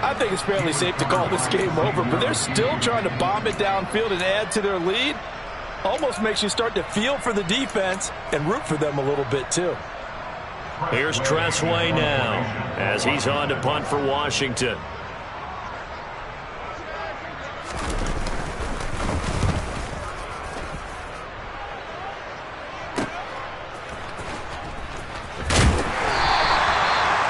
I think it's fairly safe to call this game over, but they're still trying to bomb it downfield and add to their lead. Almost makes you start to feel for the defense and root for them a little bit, too. Here's Tressway now as he's on to punt for Washington.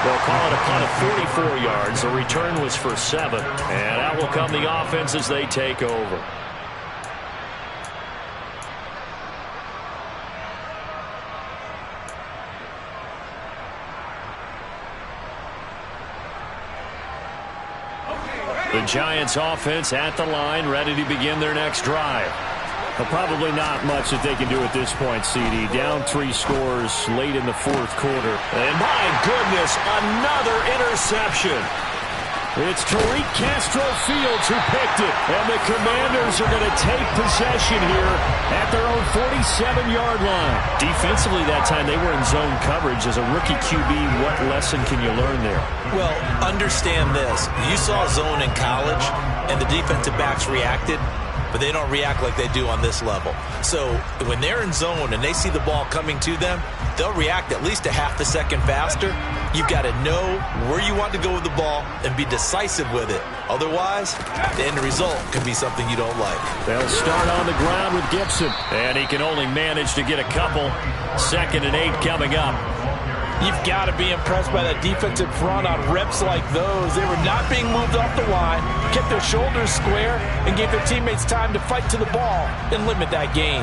They'll call it a punt of 44 yards. The return was for 7. And out will come the offense as they take over. The Giants offense at the line, ready to begin their next drive. Well, probably not much that they can do at this point, CD. Down 3 scores late in the fourth quarter. And my goodness, another interception. It's Tariq Castro-Fields who picked it. And the Commanders are going to take possession here at their own 47-yard line. Defensively that time, they were in zone coverage. As a rookie QB, what lesson can you learn there? Well, understand this. You saw zone in college, and the defensive backs reacted, but they don't react like they do on this level. So when they're in zone and they see the ball coming to them, they'll react at least a half a second faster. You've got to know where you want to go with the ball and be decisive with it. Otherwise, the end result could be something you don't like. They'll start on the ground with Gibson. And he can only manage to get a couple. 2nd and 8 coming up. You've got to be impressed by that defensive front on reps like those. They were not being moved off the line, kept their shoulders square, and gave their teammates time to fight to the ball and limit that gain.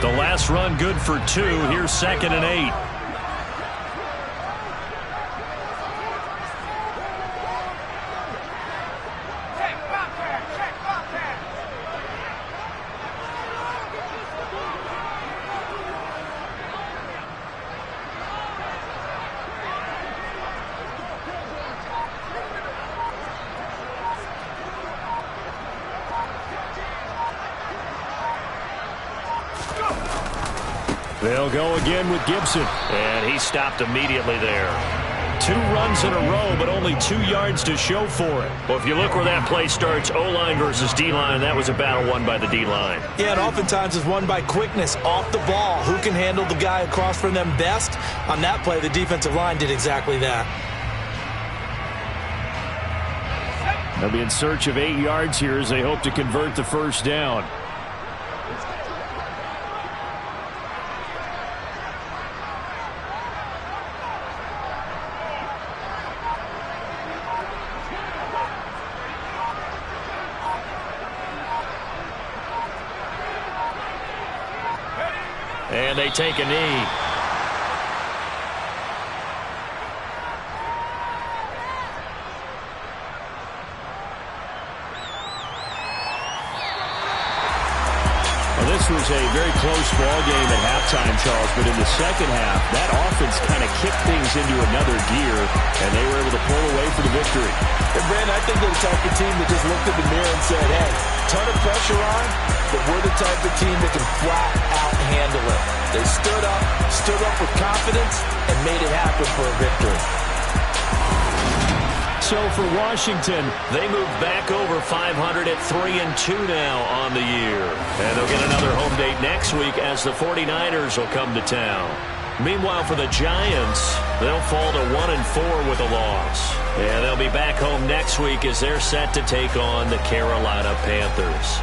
The last run good for 2. Here's 2nd and 8. They'll go again with Gibson. And he stopped immediately there. 2 runs in a row, but only 2 yards to show for it. Well, if you look where that play starts, O-line versus D-line, that was a battle won by the D-line. Yeah, and oftentimes it's won by quickness off the ball. Who can handle the guy across from them best? On that play, the defensive line did exactly that. They'll be in search of 8 yards here as they hope to convert the first down. And they take a knee. This was a very close ball game at halftime, Charles, but in the second half, that offense kind of kicked things into another gear, and they were able to pull away for the victory. And Brandon, I think they're the type of team that just looked in the mirror and said, hey, ton of pressure on, but we're the type of team that can flat out handle it. They stood up with confidence, and made it happen for a victory. So for Washington, they move back over 500 at 3-2 now on the year. And they'll get another home date next week as the 49ers will come to town. Meanwhile, for the Giants, they'll fall to 1-4 with a loss. And they'll be back home next week as they're set to take on the Carolina Panthers.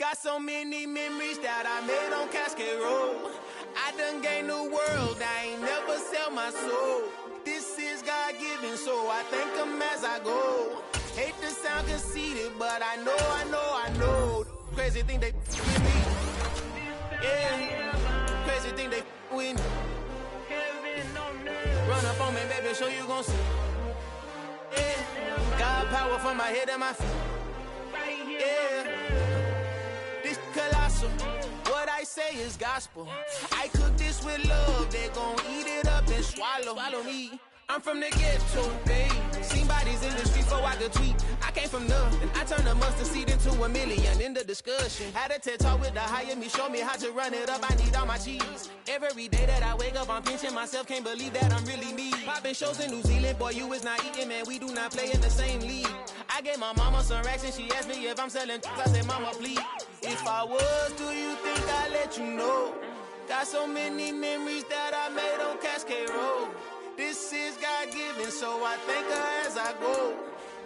Got so many memories that I made on Cascade Road. I done gained the world, I ain't never sell my soul. This is God-given, so I thank him as I go. Hate to sound conceited, but I know. Crazy thing they with me. Yeah, crazy thing they with me. Run up on me, baby, so you gon' see. Yeah, God power from my head and my feet. Yeah, this colossal. What I say is gospel. I cook this with love. They gon' eat it up and swallow me. I'm from the ghetto, babe. Seen bodies in the streets before I could tweet. I came from nothing. I turned a mustard seed into a million. In the discussion, had a TED talk with the higher me. Show me how to run it up. I need all my cheese. Every day that I wake up, I'm pinching myself. Can't believe that I'm really me. Popping shows in New Zealand, boy, you is not eating, man. We do not play in the same league. I gave my mama some racks and she asked me if I'm selling. I said, mama, please. If I was, do you think I'd let you know? Got so many memories that I made on Cascade Road. This is God-given, so I thank her as I go.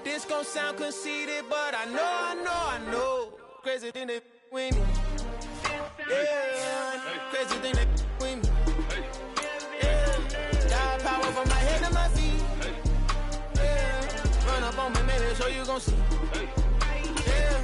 This gon' sound conceited, but I know. Crazy thing they with me. Yeah, crazy thing they with me. Yeah, got power from my head to my feet. Yeah, run up on me, maybe, so you gon' see. Yeah.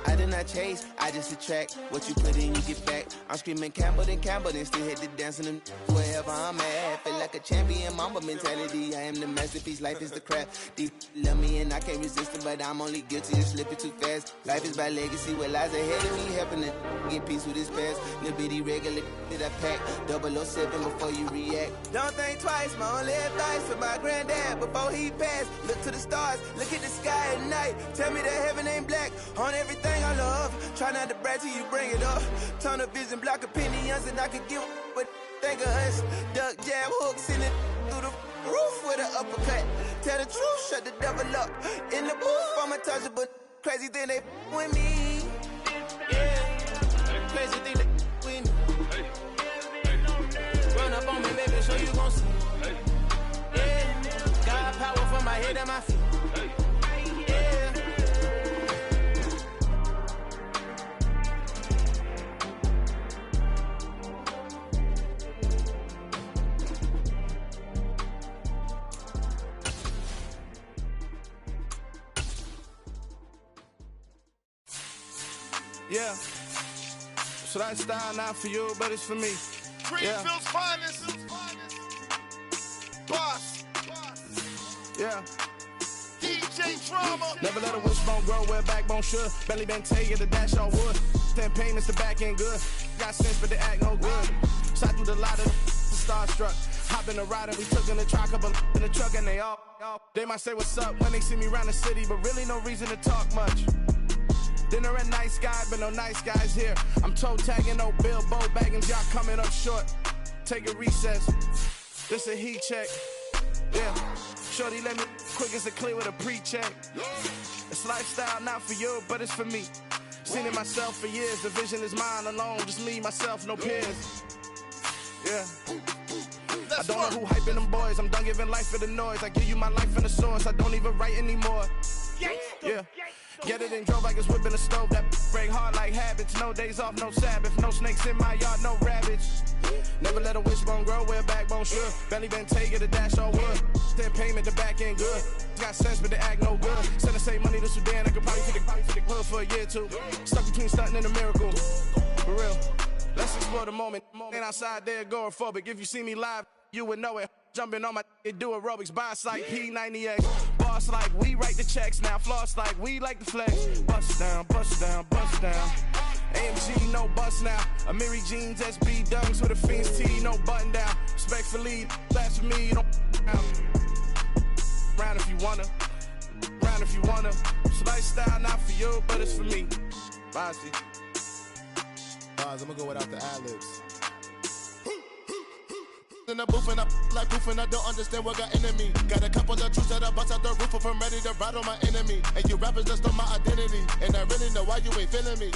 I did not chase, I just attract. What you put in, you get back. I'm screaming Campbell, then still hit the dancing and wherever I'm at. Feel like a champion, mamba mentality. I am the masterpiece, life is the crap. These love me and I can't resist it, but I'm only guilty of slipping too fast. Life is by legacy, what lies ahead of me, helping to get peace with his past. Little bitty regular that I pack, 007 before you react. Don't think twice, my only advice for my granddad before he passed. Look to the stars, look at the sky at night. Tell me that heaven ain't black on everything I love. Try not to brag till you bring it up. Tunnel vision, block opinions, and I could give what think of us. Duck jab hooks in it through the roof with an uppercut. Tell the truth, shut the devil up. In the booth, I'm untouchable. Crazy thing they with me. Yeah, crazy thing they with me. Run up on me, baby, so you gon' see. Yeah, got power from my head and my feet. Yeah, so that style not for you, but it's for me. Greenfield's finest. Boss. Yeah. DJ Drama. Never let a wishbone grow where a backbone should. Belly been taking the dash all wood. 10 payments, the back end good. Got sense, but the act no good. Shot through the lot of the starstruck. Hop in the ride and we took in the truck, couple in the truck, and they might say what's up when they see me around the city, but really no reason to talk much. Dinner at Nice Guy, but no nice guys here. I'm toe tagging, no Bilbo baggins, y'all coming up short. Take a recess, this a heat check. Yeah, shorty let me quick as a clear with a pre-check. It's lifestyle not for you, but it's for me. Seen it myself for years, the vision is mine alone. Just me, myself, no peers. Yeah. I don't know who hyping them boys, I'm done giving life for the noise. I give you my life in the source, I don't even write anymore. Yeah. Get it and drove like it's whipping a stove. That break hard like habits. No days off, no Sabbath. No snakes in my yard, no rabbits. Never let a wishbone grow where a backbone should. Belly been taking the dash all wood. 10 payment, the back end good. Got sense, but the act no good. Send the same money to Sudan. I could probably take the hood for a year or two. Stuck between stunting and a miracle. For real. Let's explore the moment. Ain't outside there agoraphobic. If you see me live, you would know it. Jumping on my do aerobics, boss like P90X. Boss like we write the checks now. Floss like we like the flex. Bust down, bust down, bust down. AMG, no bust now. Amiri jeans, SB dunks with a Fiends T, no button down. Respectfully, that's for me, you don't round if you wanna. Round if you wanna. It's lifestyle not for you, but it's for me. Bossy. I'm gonna go without the ad-libs. In the booth and I like proof and I don't understand what got into me. Got a couple of truths that I bust out the roof if I'm ready to ride on my enemy. And you rappers just stole my identity, and I really know why you ain't feeling me.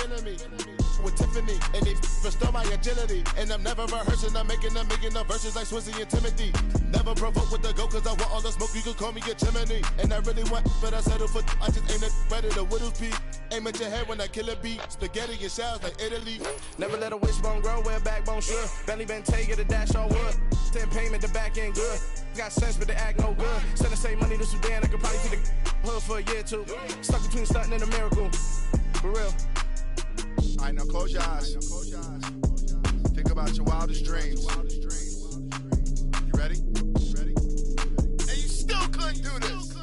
With Tiffany, and they restore my agility. And I'm never rehearsing, I'm making a million of verses like Swizzy and Timothy. Never provoke with the go, cause I want all the smoke, you can call me a chimney. And I really want, but I settle for, I just ain't ready to whittle peak. Aim at your head when I kill a beat. Spaghetti and shells like Italy. Never let a wishbone grow where a backbone should. Bentley Bentayga, the dash all wood. 10 payment, the back end good. Got sense, but they act no good. Send to save money to Sudan, I could probably see the hood for a year or two. Stuck between stunting and a miracle. For real. Alright, now close your eyes. Think about your wildest dreams. You ready? And you still couldn't do this.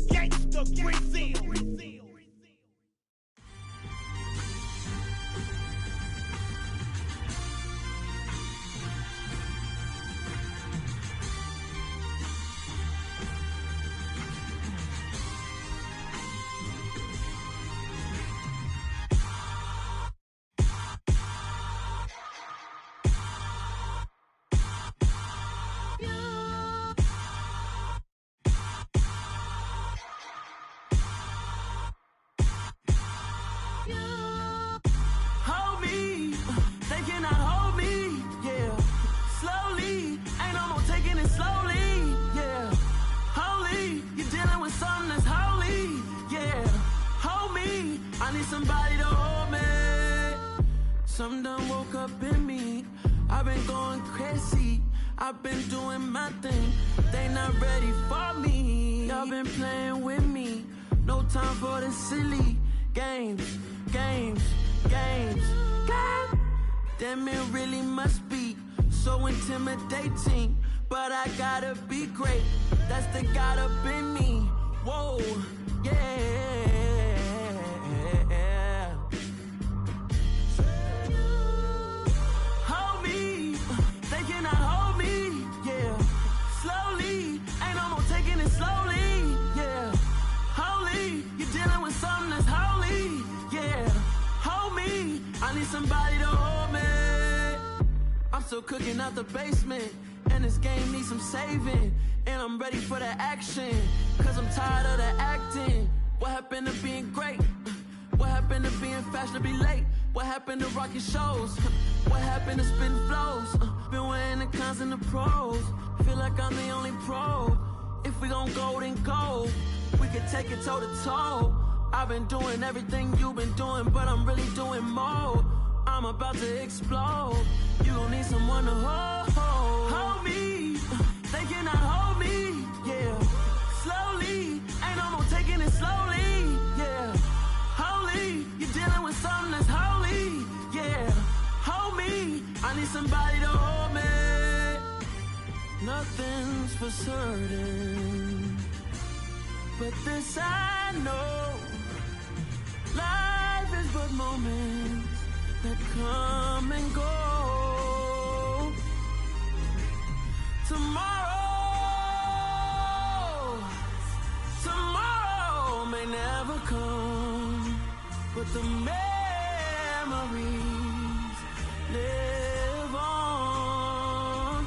Gangsta Brazil. Somebody to hold me. Something done woke up in me. I've been going crazy. I've been doing my thing. They not ready for me. Y'all been playing with me. No time for the silly games. Damn, it really must be so intimidating. But I gotta be great. That's the God up in me. Whoa, yeah. Somebody to hold me. I'm still cooking out the basement, and this game needs some saving. And I'm ready for the action, cause I'm tired of the acting. What happened to being great? What happened to being fashionably late? What happened to rocking shows? What happened to spitting flows? Been weighing the cons and the pros. Feel like I'm the only pro. If we gon' go, then go. We could take it toe to toe. I've been doing everything you've been doing, but I'm really doing more. I'm about to explode. You gon' need someone to hold me. They cannot hold me, yeah. Slowly, ain't no more taking it slowly, yeah. Holy, you're dealing with something that's holy, yeah. Hold me, I need somebody to hold me. Nothing's for certain, but this I know. Life is but moments that come and go. Tomorrow may never come, but the memories live on.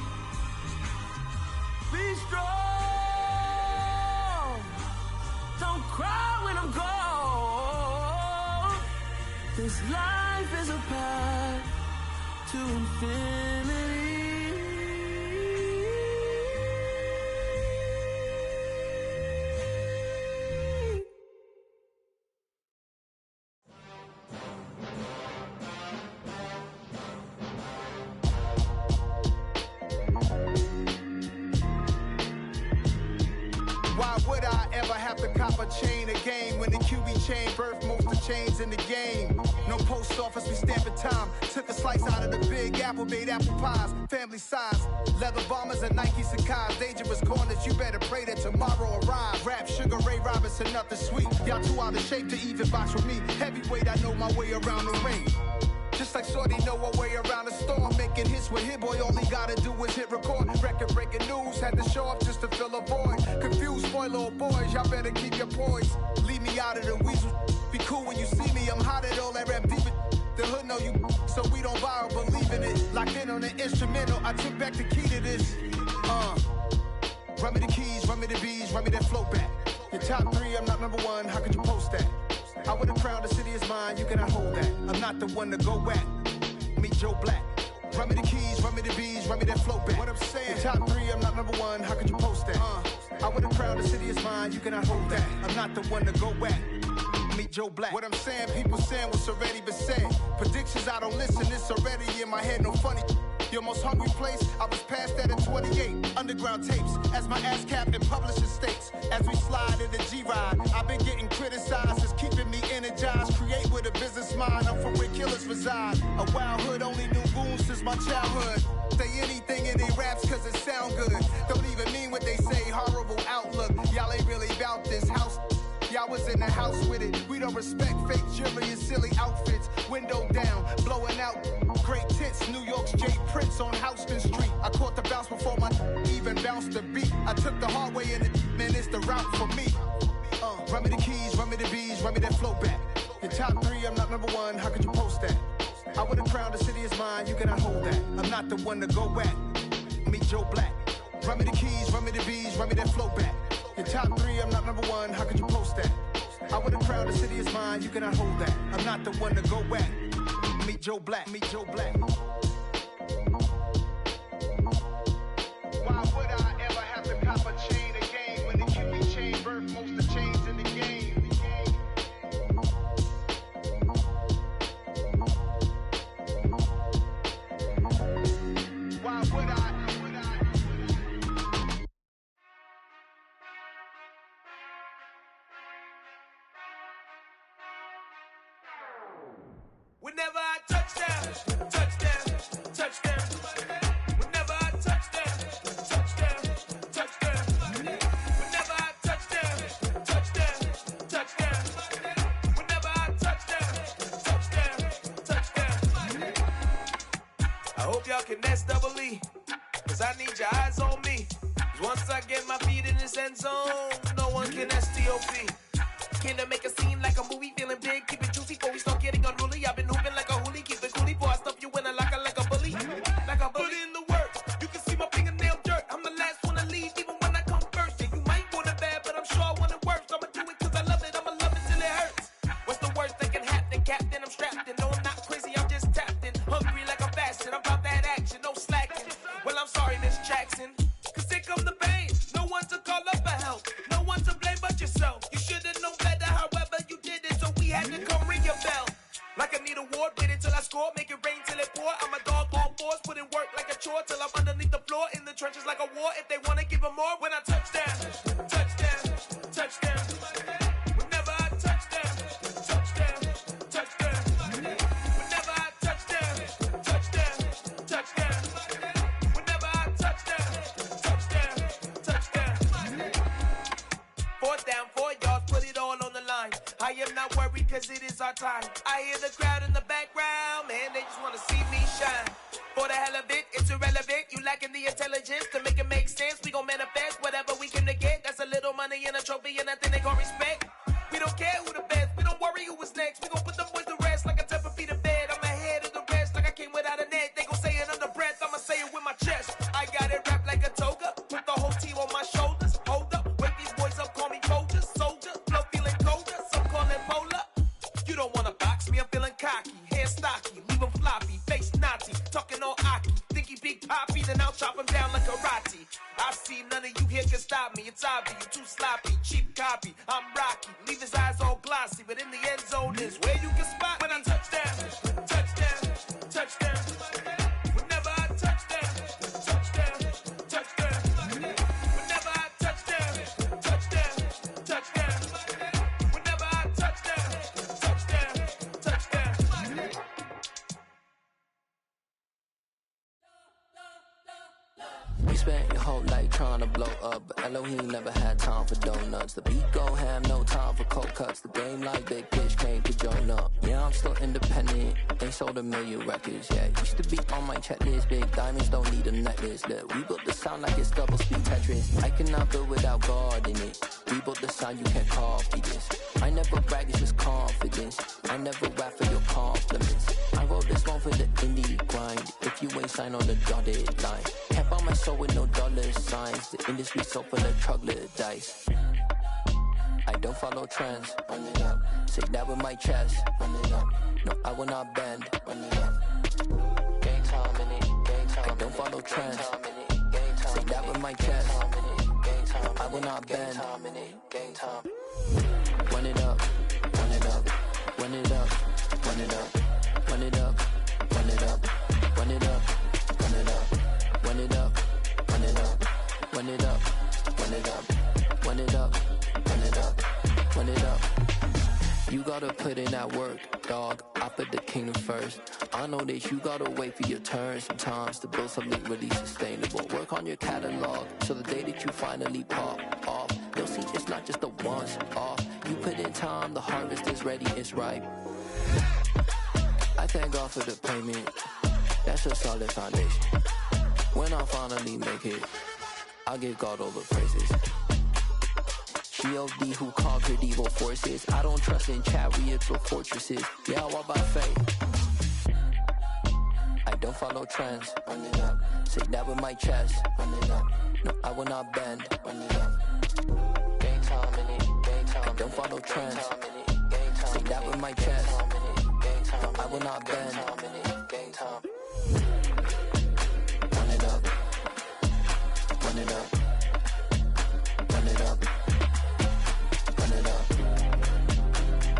Be strong, don't cry when I'm gone. This life is a path to infinity. Why would I ever have to cop a chain again when the QB chain birthed most of chains in the game? No post office, we stamping time. Took a slice out of the big apple, made apple pies, family size. Leather bombers and Nike Sacai's. Dangerous corners, you better pray that tomorrow arrive. Rap, Sugar Ray Robinson, nothing sweet. Y'all too out of shape to even box with me. Heavyweight, I know my way around the ring. Just like Shorty know her way around the storm. Making hits with Hit Boy, all he gotta do is hit record. Record breaking news, had to show up just to fill a void. Confused, spoiled little boys, y'all better keep your poise. Leave me out of the weasel. Be cool when you see me, I'm hot at all that rap deep. The hood know you, so we don't buy or believe in it. Locked in on the instrumental, I took back the key to this. Run me the keys, run me the bees, run me that flow back. Your top three, I'm not number one, how could you post that? I would've crowned the city is mine, you cannot hold that. I'm not the one to go at. Meet Joe Black. Run me the keys, run me the bees, run me that flow back. What I'm saying, top 3, I'm not number 1, how could you post that? I would have crowned the city is mine, you cannot hold that. I'm not the one to go at. Meet Joe Black. What I'm saying, people saying what's already been said. Predictions, I don't listen, it's already in my head, no funny. Your most hungry place, I was past that at 28. Underground tapes, as my ass cap in publishing states. As we slide in the G-Ride, I've been getting criticized, it's keeping me energized. Create with a business mind, I'm from where killers reside. A wild hood, only knew goons since my childhood. Say anything in their raps cause it sound good. Don't even mean what they say, horrible outlook. Y'all ain't really about this house. Y'all was in the house with it. We don't respect fake jewelry and silly outfits. Window down, blowing out. Great tits, New York's Jay Prince on Houston Street. I caught the bounce before my even bounced the beat. I took the hard way in it, man, it's the route for me. Run me the keys, run me the bees, run me that flow back. Your top 3, I'm not number 1, how could you post that? I would have crowned the city is mine, you cannot hold that. I'm not the one to go at. Meet Joe Black. Run me the keys, run me the bees, run me that flow back. Your top 3, I'm not number 1, how could you post that? I would have crowned the city is mine, you cannot hold that. I'm not the one to go at. Meet Joe Black, meet Joe Black. Why would I ever have to cop a chain again when the QB chain birthed most of the chains in the game? Why would I? Whenever I touchdown, touchdown, touchdown. Whenever I touchdown, touchdown, touchdown. Whenever I touchdown, touchdown, touchdown. Whenever I touchdown, touchdown, touchdown. I hope y'all can nest double E, cause I need your eyes on me. Cause once I get my feet in this end zone, no one can STOP. Came to make a scene like a movie, feeling big, keep it juicy before we start getting unruly. I've been hooping like a hoolie, keep it coolie before I stuff you in a locker like a bully. Like a bully. Put in the work, you can see my fingernail dirt. I'm the last one to leave, even when I come first. Yeah, you might want it bad, but I'm sure I want it worse. I'ma do it cause I love it, I'ma love it till it hurts. What's the worst that can happen, Captain? I'm strapped in, no I'm not crazy, I'm just tapped in. Hungry like I'm fasting, I'm about that action, no slacking. Well, I'm sorry, Miss Jackson, cause here come the pain. No one to call up for help, no one to blame but yourself. You should've known better, however you did it, so we had to come ring your bell. Like I need a ward, wait until I score, make it rain till it pour. I'm a dog on fours, put in work like a chore till I'm underneath the floor, in the trenches like a war. If they wanna give them more, when I touchdown, touchdown, touchdown. Whenever I touchdown, touchdown, touchdown. Whenever I touchdown, touchdown, touchdown. Whenever I touchdown, touchdown, touchdown. 4th down, 4 yards, put it all on the line. I am not worried cause it is our time. I hear the crowd in the background, man, they just wanna see me shine. For the hell of it, it's irrelevant. You lacking the intelligence to make it make sense. We gon' manifest whatever we can to get. That's a little money and a trophy and nothing they call respect. We don't care who the best, we don't worry who was next. We gon' put them boys to rest like a 10 feet of bed. I'm ahead of the rest like I came without a net. They gon' say it under breath, I'ma say it with my chest. I got it wrapped like a toga, put the whole team on my shoulders. Hold up, wake these boys up, call me soldier, soldier. Flow feeling colder, some call it polar. You don't wanna box me, I'm feeling cocky. Hair stocky, leave him floppy, face naughty. Talking all aki, think he big poppy, then I'll chop him down like karate. I see none of you here can stop me. It's obvious, you too sloppy, cheap copy. I'm Rocky, leave his eyes all glossy, but in the end zone is where you can spot when I touchdown, touchdown, touchdown. Whenever I touchdown, touchdown, touchdown. Whenever I touchdown, touchdown, touchdown. Whenever I touchdown, touchdown, touchdown. We spent your whole life trying to blow up, but Elohim never had time for donuts. The beat go ham, no time for cold cuts. The game like Big Fish came to join up. Yeah, I'm still independent, ain't sold a million records yet. Used to be on my checklist, big diamonds don't need a necklace. Look, we built the sound like it's double speed Tetris. I cannot build without God in it. We built the sound, you can't copy this. I never brag, it's just confidence. I never rap for your compliments. I wrote this one for the indie grind. If you ain't signed on the dotted line, can't buy my soul with no dollar signs. The industry so full of troglodytes. I don't follow trends. Run it up. Say that with my chest. Run it up. No, I will not bend. Run it up. Game time in it. Don't follow trends. Say that with my chest. I will not bend. Run it up, run it up, run it up, run it up, run it up, run it up, run it up, run it up, run it up, run it up, run it up, run it up, run it up, run it up, run it up. You gotta put in that work, dog. I put the kingdom first. I know that you gotta wait for your turn sometimes to build something really sustainable. Work on your catalog, so the day that you finally pop off, you'll see it's not just a once off. You put in time, the harvest is ready, it's ripe. I thank God for the payment, that's a solid foundation. When I finally make it, I'll give God all the praises. G.O.D. who conquered evil forces. I don't trust in chariots or fortresses. Yeah, I walk by faith. I don't follow trends. Run it up. Say that with my chest. Run it up. No, I will not bend. Run it up. Game time in it. Game time. I don't follow trends. Say that with my chest. No, I will not bend. Game time. Run it up. Run it up. Run it up. Run it up.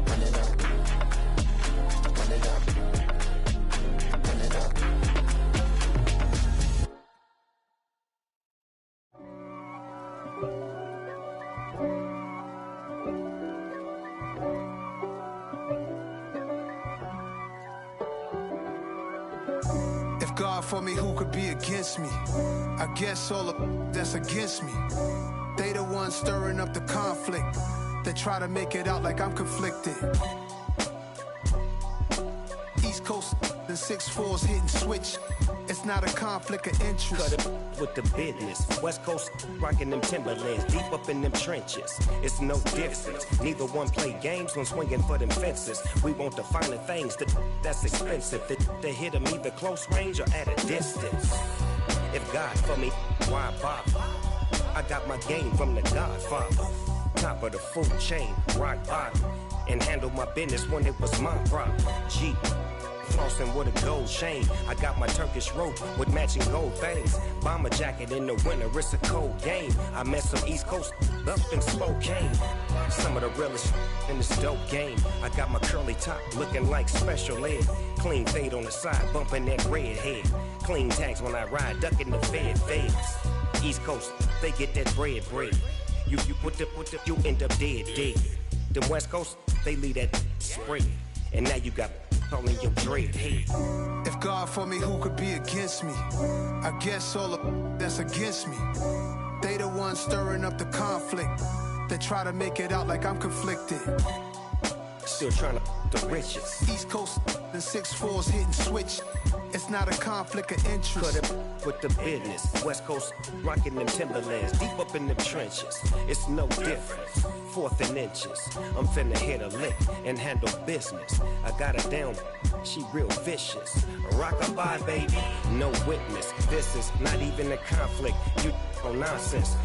Run it up. Run it up. Run it up. If God for me, who could be against me? I guess all of that's against me. They the ones stirring up the conflict. They try to make it out like I'm conflicted. East Coast and 6'4's hitting switch. It's not a conflict of interest. Cut it with the business. West Coast rocking them Timberlands, deep up in them trenches. It's no difference. Neither one play games when swinging for them fences. We want the finer things that's expensive. They hit them either close range or at a distance. If God for me, why bother? I got my game from the Godfather. Top of the food chain, rock bottom. And handle my business when it was my problem. G. Flossing with a gold chain. I got my Turkish rope with matching gold things. Bomber jacket in the winter, it's a cold game. I met some East Coast up in Spokane. Some of the realest in this dope game. I got my curly top looking like special ed. Clean fade on the side, bumping that red head. Clean tags when I ride, ducking the feds. East Coast, they get that bread. You put the, you end up dead. Them West Coast, they leave that spread. And now you got all in your dread head. If God for me, who could be against me? I guess all of that's against me. They the ones stirring up the conflict. They try to make it out like I'm conflicted. Still trying to the riches. East Coast and 6'4's hitting switch. It's not a conflict of interest. Cut it with the business. West Coast rocking them Timberlands, deep up in them trenches. It's no difference. 4th and inches. I'm finna hit a lick and handle business. I got her down, she real vicious. Rock-a-bye, baby, no witness. This is not even a conflict. You on nonsense.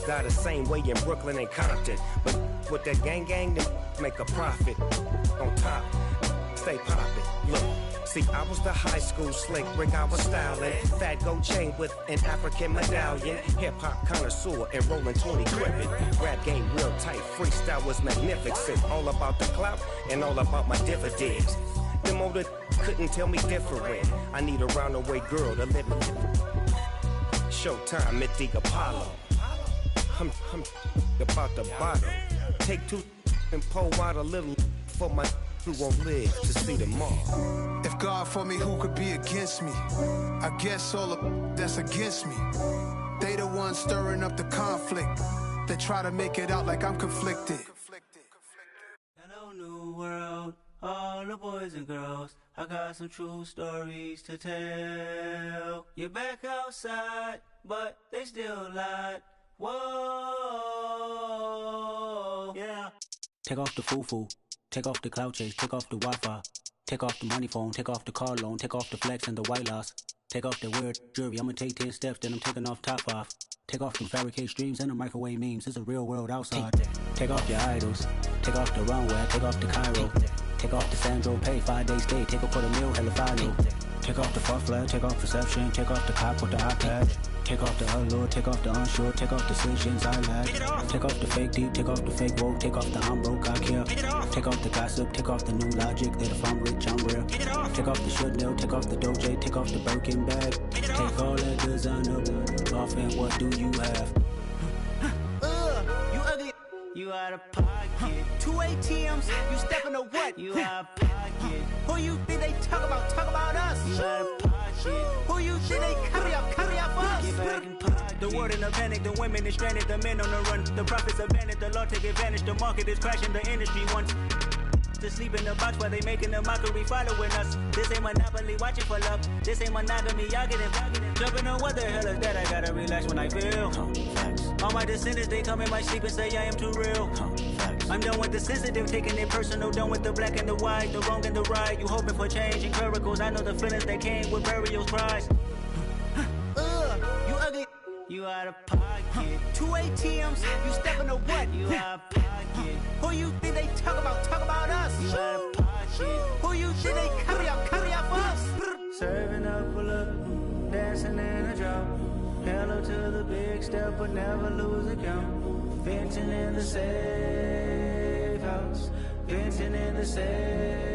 Got the same way in Brooklyn and Compton. But with that gang, then make a profit. On top, stay poppin'. Look. See, I was the high school slick Rick, I was styling. Fat gold chain with an African medallion. Hip-hop connoisseur and rolling 20 gripping. Rap game real tight, freestyle was magnificent. All about the clout and all about my dividends. Them older couldn't tell me different. I need a roundaway girl to live in. Showtime at the Apollo. I'm about the bottle. Take 2 and pour out a little for my who won't live to see them all. If God for me, who could be against me? I guess all of that's against me. They the ones stirring up the conflict. They try to make it out like I'm conflicted. Hello, new world, all the boys and girls. I got some true stories to tell. You're back outside, but they still lied. Whoa, yeah. Take off the foo-foo. Take off the cloud chase, take off the Wi-Fi. Take off the money phone, take off the car loan. Take off the flex and the white loss. Take off the weird jewelry, I'ma take 10 steps, then I'm taking off top off. Take off them fabricate streams and the microwave memes. It's a real world outside. Take off your idols. Take off the runway, take off the Cairo. Take off the Sandro pay, 5 days stay. Take a $250,000, hella final. Take off the false flag, take off perception, take off the cop with the eye patch. Take off the allure, take off the unsure, take off decisions I lack. Take off the fake deep, take off the fake woke, take off the I'm broke, I care. Take off the gossip, take off the new logic that if I'm rich, I'm real. Take off the should know, take off the Doja, take off the Birkin bag. Take all that designer off and what do you have? You ugly. You out of pocket. 2 ATMs, you stepping to what? You out of pocket. Who you think they talk about? Talk about us. You out of pocket. Who you think they carry up for us? Get back in pocket. The world in a panic, the women is stranded, the men on the run. The profits abandoned, the law take advantage. The market is crashing, the industry wants to sleep in the box while they making a mockery following us. This ain't Monopoly, watching for love. This ain't monogamy, y'all getting jumping on what the hell is that? I gotta relax when I feel. All my descendants, they come in my sleep and say I am too real. I'm done with the sensitive, taking it personal. Done with the black and the white, the wrong and the right. You hoping for change and miracles. I know the feelings that came with burials, cries. You ugly. You out of pocket. 2 ATMs, you stepping to what? You out of pocket. Who you think they talk about? Talk about us. You out of pocket. Who you think they carry up for us? Serving up a look, dancing in a drop. Hello to the big step, but never lose a count. Venting in the safe house. Venting in the safe.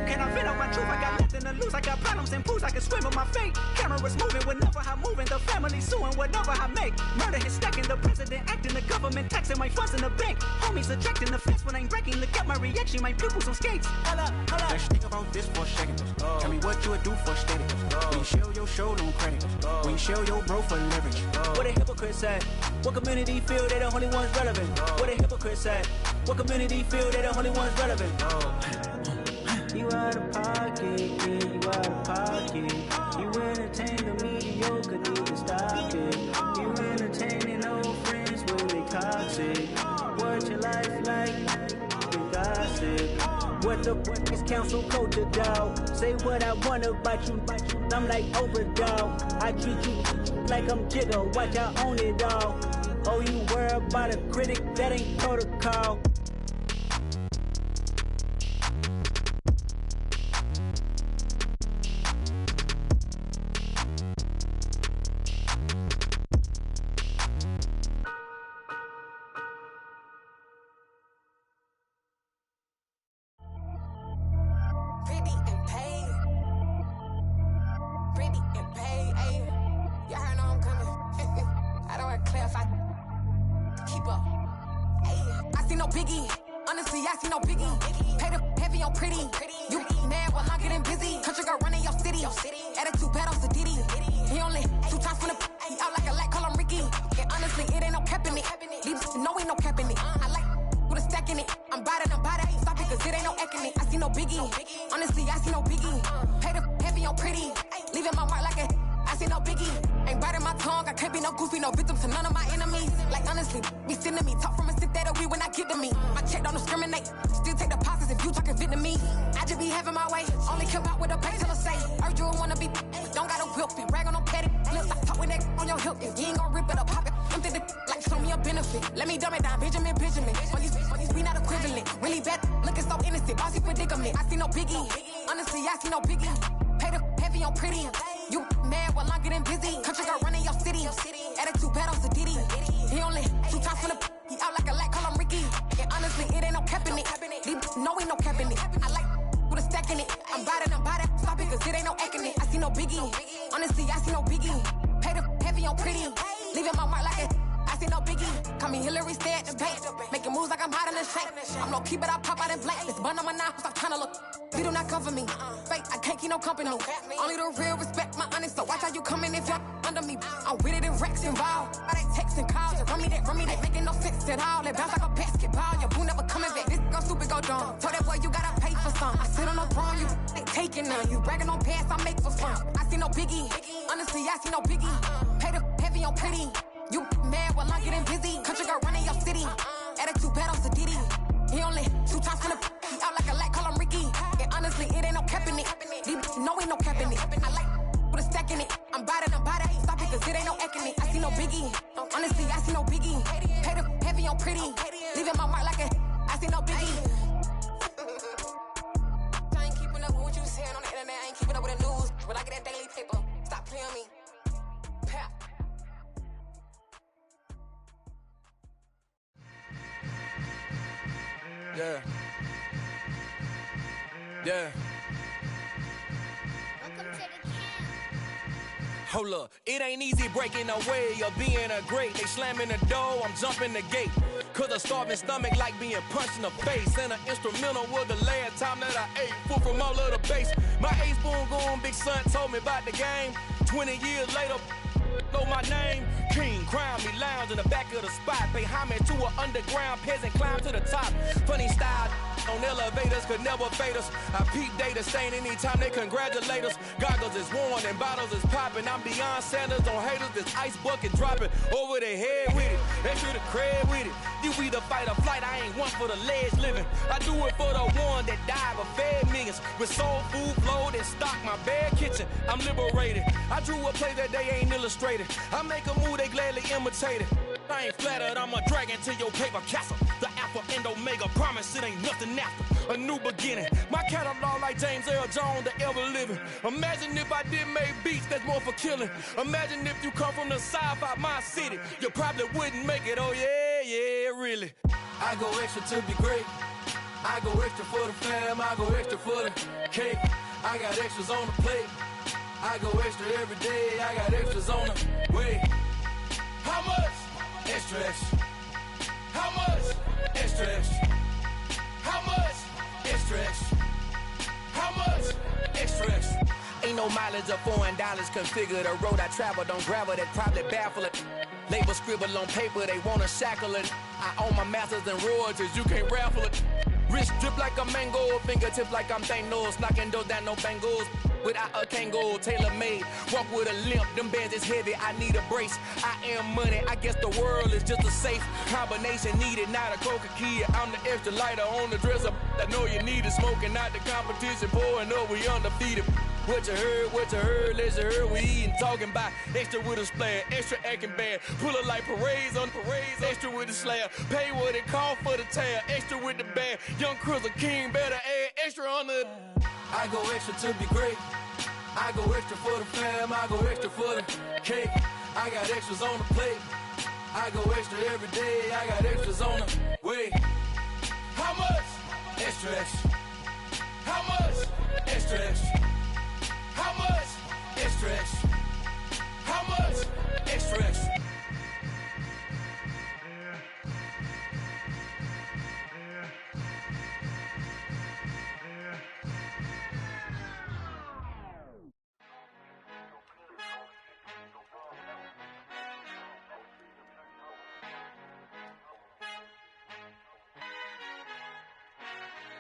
Can I vent out my truth? I got nothing to lose. I got problems and booze. I can swim with my fate. Cameras moving whenever I'm moving. The family suing whatever I make. Murder is stacking. The president acting. The government taxing my funds in the bank. Homies ejecting the fence when I'm breaking. Look at my reaction. My pupils on skates. Hold up. Let's think about this for a second. Tell me what you would do for steady. When you show your show, no credit. When you show your bro for leverage. What a hypocrite said. What community feel they the only ones relevant? What a hypocrite said. What community feel they the only ones relevant? You out of pocket, yeah, you out of pocket. You entertain the mediocre, need to stop it. You entertaining old friends when they toxic. What your life like? The gossip. What the fuck is council culture, dog? Say what I want about you, I'm like overdog. I treat you like I'm Jigga, watch I own it all. Oh, you worry about a critic, that ain't protocol. Only the real respect my honest, so watch how you come in if you're under me. I'm with it in Rex involved. Why they texting calls and run me that, making no sense at all. They bounce like a basketball, your boo never coming back. This go stupid, go dumb. Told that boy you gotta pay for some. I sit on no throne, you ain't taking none. You bragging on pants, I make for fun. I see no biggie, honestly I see no biggie. Pay the heavy on pretty. You mad while I'm getting busy. Country girl running your city. Attitude bad on Sadiddy. He only 2 times from the he out like a light, call him Ricky. And honestly, it ain't no cap in it. No, ain't no cap in it. I like put a stack in it. I'm bout it. Stop it, cause it ain't no acting it. I see no biggie. Honestly, I see no biggie. Pay the heavy on pretty. Leaving my mark like a I see no biggie. I ain't keeping up with what you saying on the internet. I ain't keeping up with the news. But I get Yeah. Hold up, it ain't easy breaking away or being a great. They slamming the door, I'm jumping the gate. Cause a starving stomach like being punched in the face. And an instrumental was the last time that I ate food from all of the bass. My ace boom goon, big son told me about the game. 20 years later, know my name. King, crown me, lounge in the back of the spot. Pay homage to an underground peasant, climb to the top. Funny style on elevators could never fade us. I peep data stain anytime they congratulate us. Goggles is worn and bottles is popping. I'm beyond Sanders on haters, this ice bucket dropping over their head with it. Extra the cred with it. You either fight or flight, I ain't one for the ledge living. I do it for the one that died but fed millions. With soul food flowed and stock my bare kitchen. I'm liberated. I drew a play that they ain't illustrated. I make a move, they gladly imitate it. I ain't flattered, I'm a dragon to your paper castle. The Alpha and Omega, promise it ain't nothing after. A new beginning. My catalog like James Earl Jones, the ever living. Imagine if I did make beats that's more for killing. Imagine if you come from the sci-fi my city. You probably wouldn't make it, oh yeah, really. I go extra to be great. I go extra for the fam, I go extra for the cake. I got extras on the plate. I go extra every day, I got extras on the way. How much? Extra, extra. How much? Extra, extra. How much? Extra, extra. How much? Extra, extra. Ain't no mileage of $4 configure the road I travel. Don't gravel that probably baffle it. Label scribble on paper, they wanna shackle it. I own my masters and royalties, you can't raffle it. Wrist drip like a mango, fingertip like I'm Thanos. Knocking doors down, no bangles. Without a Kango, tailor-made. Walk with a limp, them bands is heavy, I need a brace. I am money, I guess the world is just a safe combination needed, not a coca key. I'm the extra lighter on the dresser. I know you need it, smoking out the competition, pouring up, we undefeated. What you heard, let's heard, we eating, talking about extra with a splash, extra acting bad. Pull it like parades on parades, extra with the slab. Pay what it cost for the tab, extra with the band. Young Chris, a king, better add extra on the... I go extra to be great. I go extra for the fam, I go extra for the cake. I got extras on the plate. I go extra every day, I got extras on the way. How much? Extra, extra. How much? Extra, extra. How much? Extra, extra. How much? Extra, extra.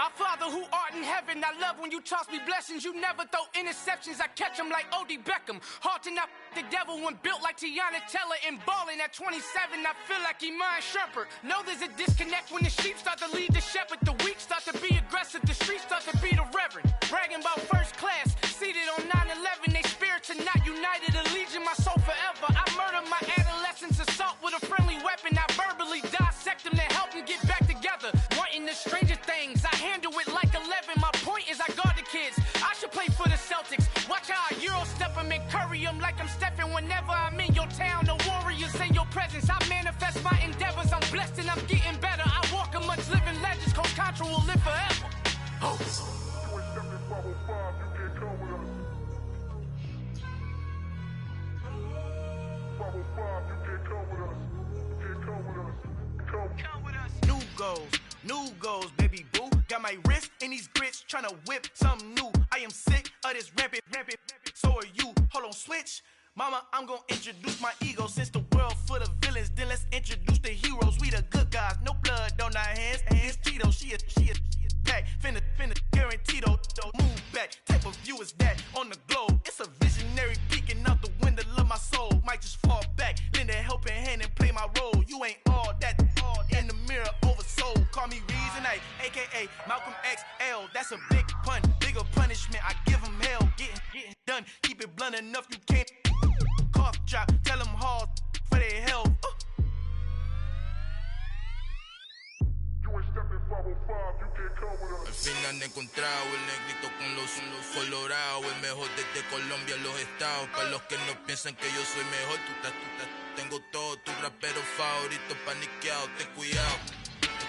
Our Father who art in heaven, I love when you toss me blessings. You never throw interceptions, I catch them like O.D. Beckham. Hard to knock the devil when built like Tiana Teller. And balling at 27, I feel like Iman Shumpert. Know there's a disconnect when the sheep start to lead the shepherd. The weak start to be aggressive, the streets start to be the reverend. Bragging about first class, seated on 9/11. They spirits are not united, a legion, my soul forever. I murder my adolescence, assault with a friendly weapon. I verbally dissect them to help them get back together. Wanting the stranger things, I handle it like 11. My point is I guard the kids. I should play for the Celtics. Watch how I Euro step them and curry them like I'm Stephen. Whenever I'm in your town, the Warriors in your presence. I manifest my endeavors. I'm blessed and I'm getting better. I walk amongst living legends. Coach Contra will live forever. Oh. New goals, baby boo. Got my wrist in these grits, tryna whip something new. I am sick of this rampant. So are you. Hold on, switch. Mama, I'm gonna introduce my ego. Since the world full of villains, then let's introduce the heroes. We the good guys, no blood on our hands. It's Tito, she a pack. Finna guaranteed, move back. Type of view is that on the globe? It's a visionary peeking out the window of my soul. Might just fall back, lend a helping hand and play my role. You ain't all that, in the mirror oversold. Call me Reason A, aka Malcolm XL. That's a big pun, bigger punishment. I give him hell, getting done. Keep it blunt enough, you can't cough drop. Tell them hard for their health. Al fin han encontrado el negrito con los colorados, el mejor desde Colombia, los estados. Para los que no piensan que yo soy mejor, tengo todos tus raperos favoritos paniqueados, ten cuidado.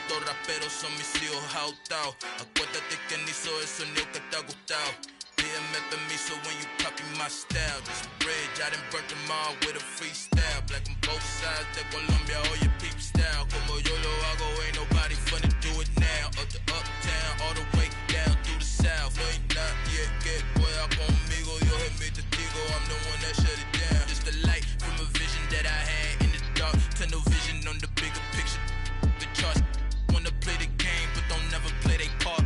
Estos raperos son mis hijos adoptados. Acuérdate que ni soy todo el sonido que te ha gustado. Pídeme permiso when you copy my style. This bridge, I done burnt them all with a freestyle. Black on both sides de Colombia, oye peep style. Como yo lo hago, ain't nobody finna do it now. Up to uptown, all the way down through the south. No ain't not yet, que pueda conmigo. Dios es mi testigo, I'm the one that shut it down. Just a light from a vision that I had in the dark. Tunnel vision on the bigger picture. The charts wanna play the game, but don't never play their part.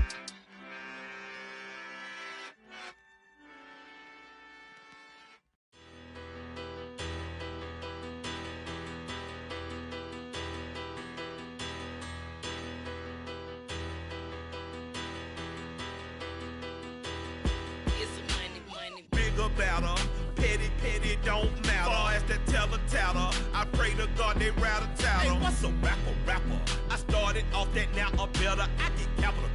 About her, petty, don't matter. Far as that teller, I pray to God they rattle tattle. Hey, what's a rapper? I started off that, now I'm better. I get capital.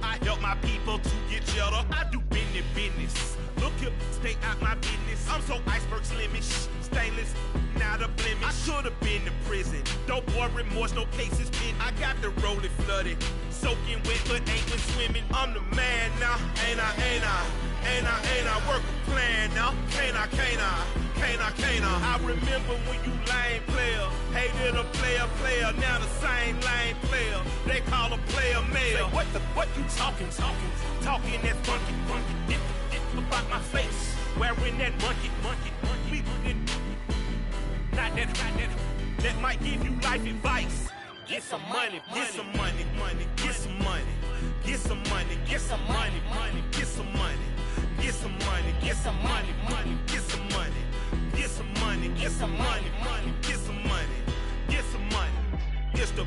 I help my people to get cheddar. I do business. Look here, stay out my business. I'm so iceberg slimish, stainless, not a blemish. I should've been to prison. Don't boy remorse, no cases pinned. I got the rolling flooded, soaking wet, but ain't been swimming. I'm the man now, ain't I work a plan now. Can't I? I remember when you lame player, hated a player, now the same lame player. They call a player mayor. Say, what you talking that funky, dip about my face, wearing that monkey, not that might give you life advice. Get some money, get some money, get some money, get some money, get some money, get some money. Get some money, get some money, get some money, get some money, get some money, get some money, get some money. It's the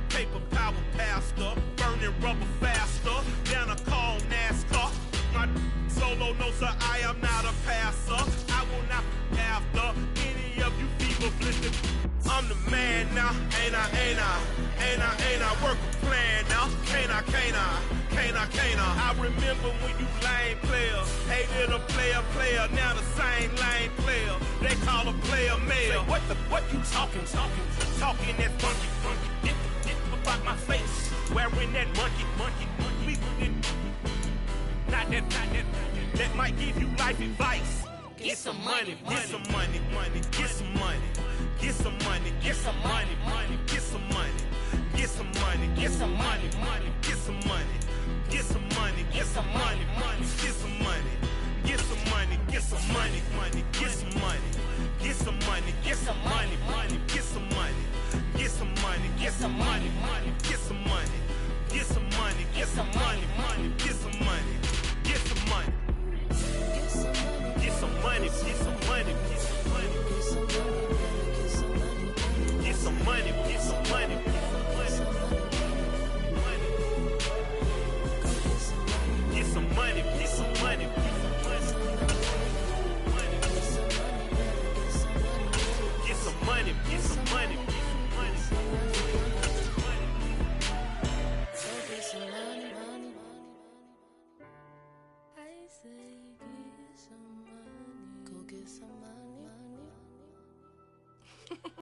paper power pastor, burning rubber faster than a call NASCAR. My solo no sir, I am not a passer. I will not after any of you fever blistered. I'm the man now, ain't I work a plan now. Can't I remember when you lame players hated a player, now the same lame player. They call a player mayor. Say, what you talking that funky, dip about my face, wearing that monkey, not that might give you life advice. Get some money, get some money, get some money, get some money, get some money, get some money, get some money, get some money, get some money.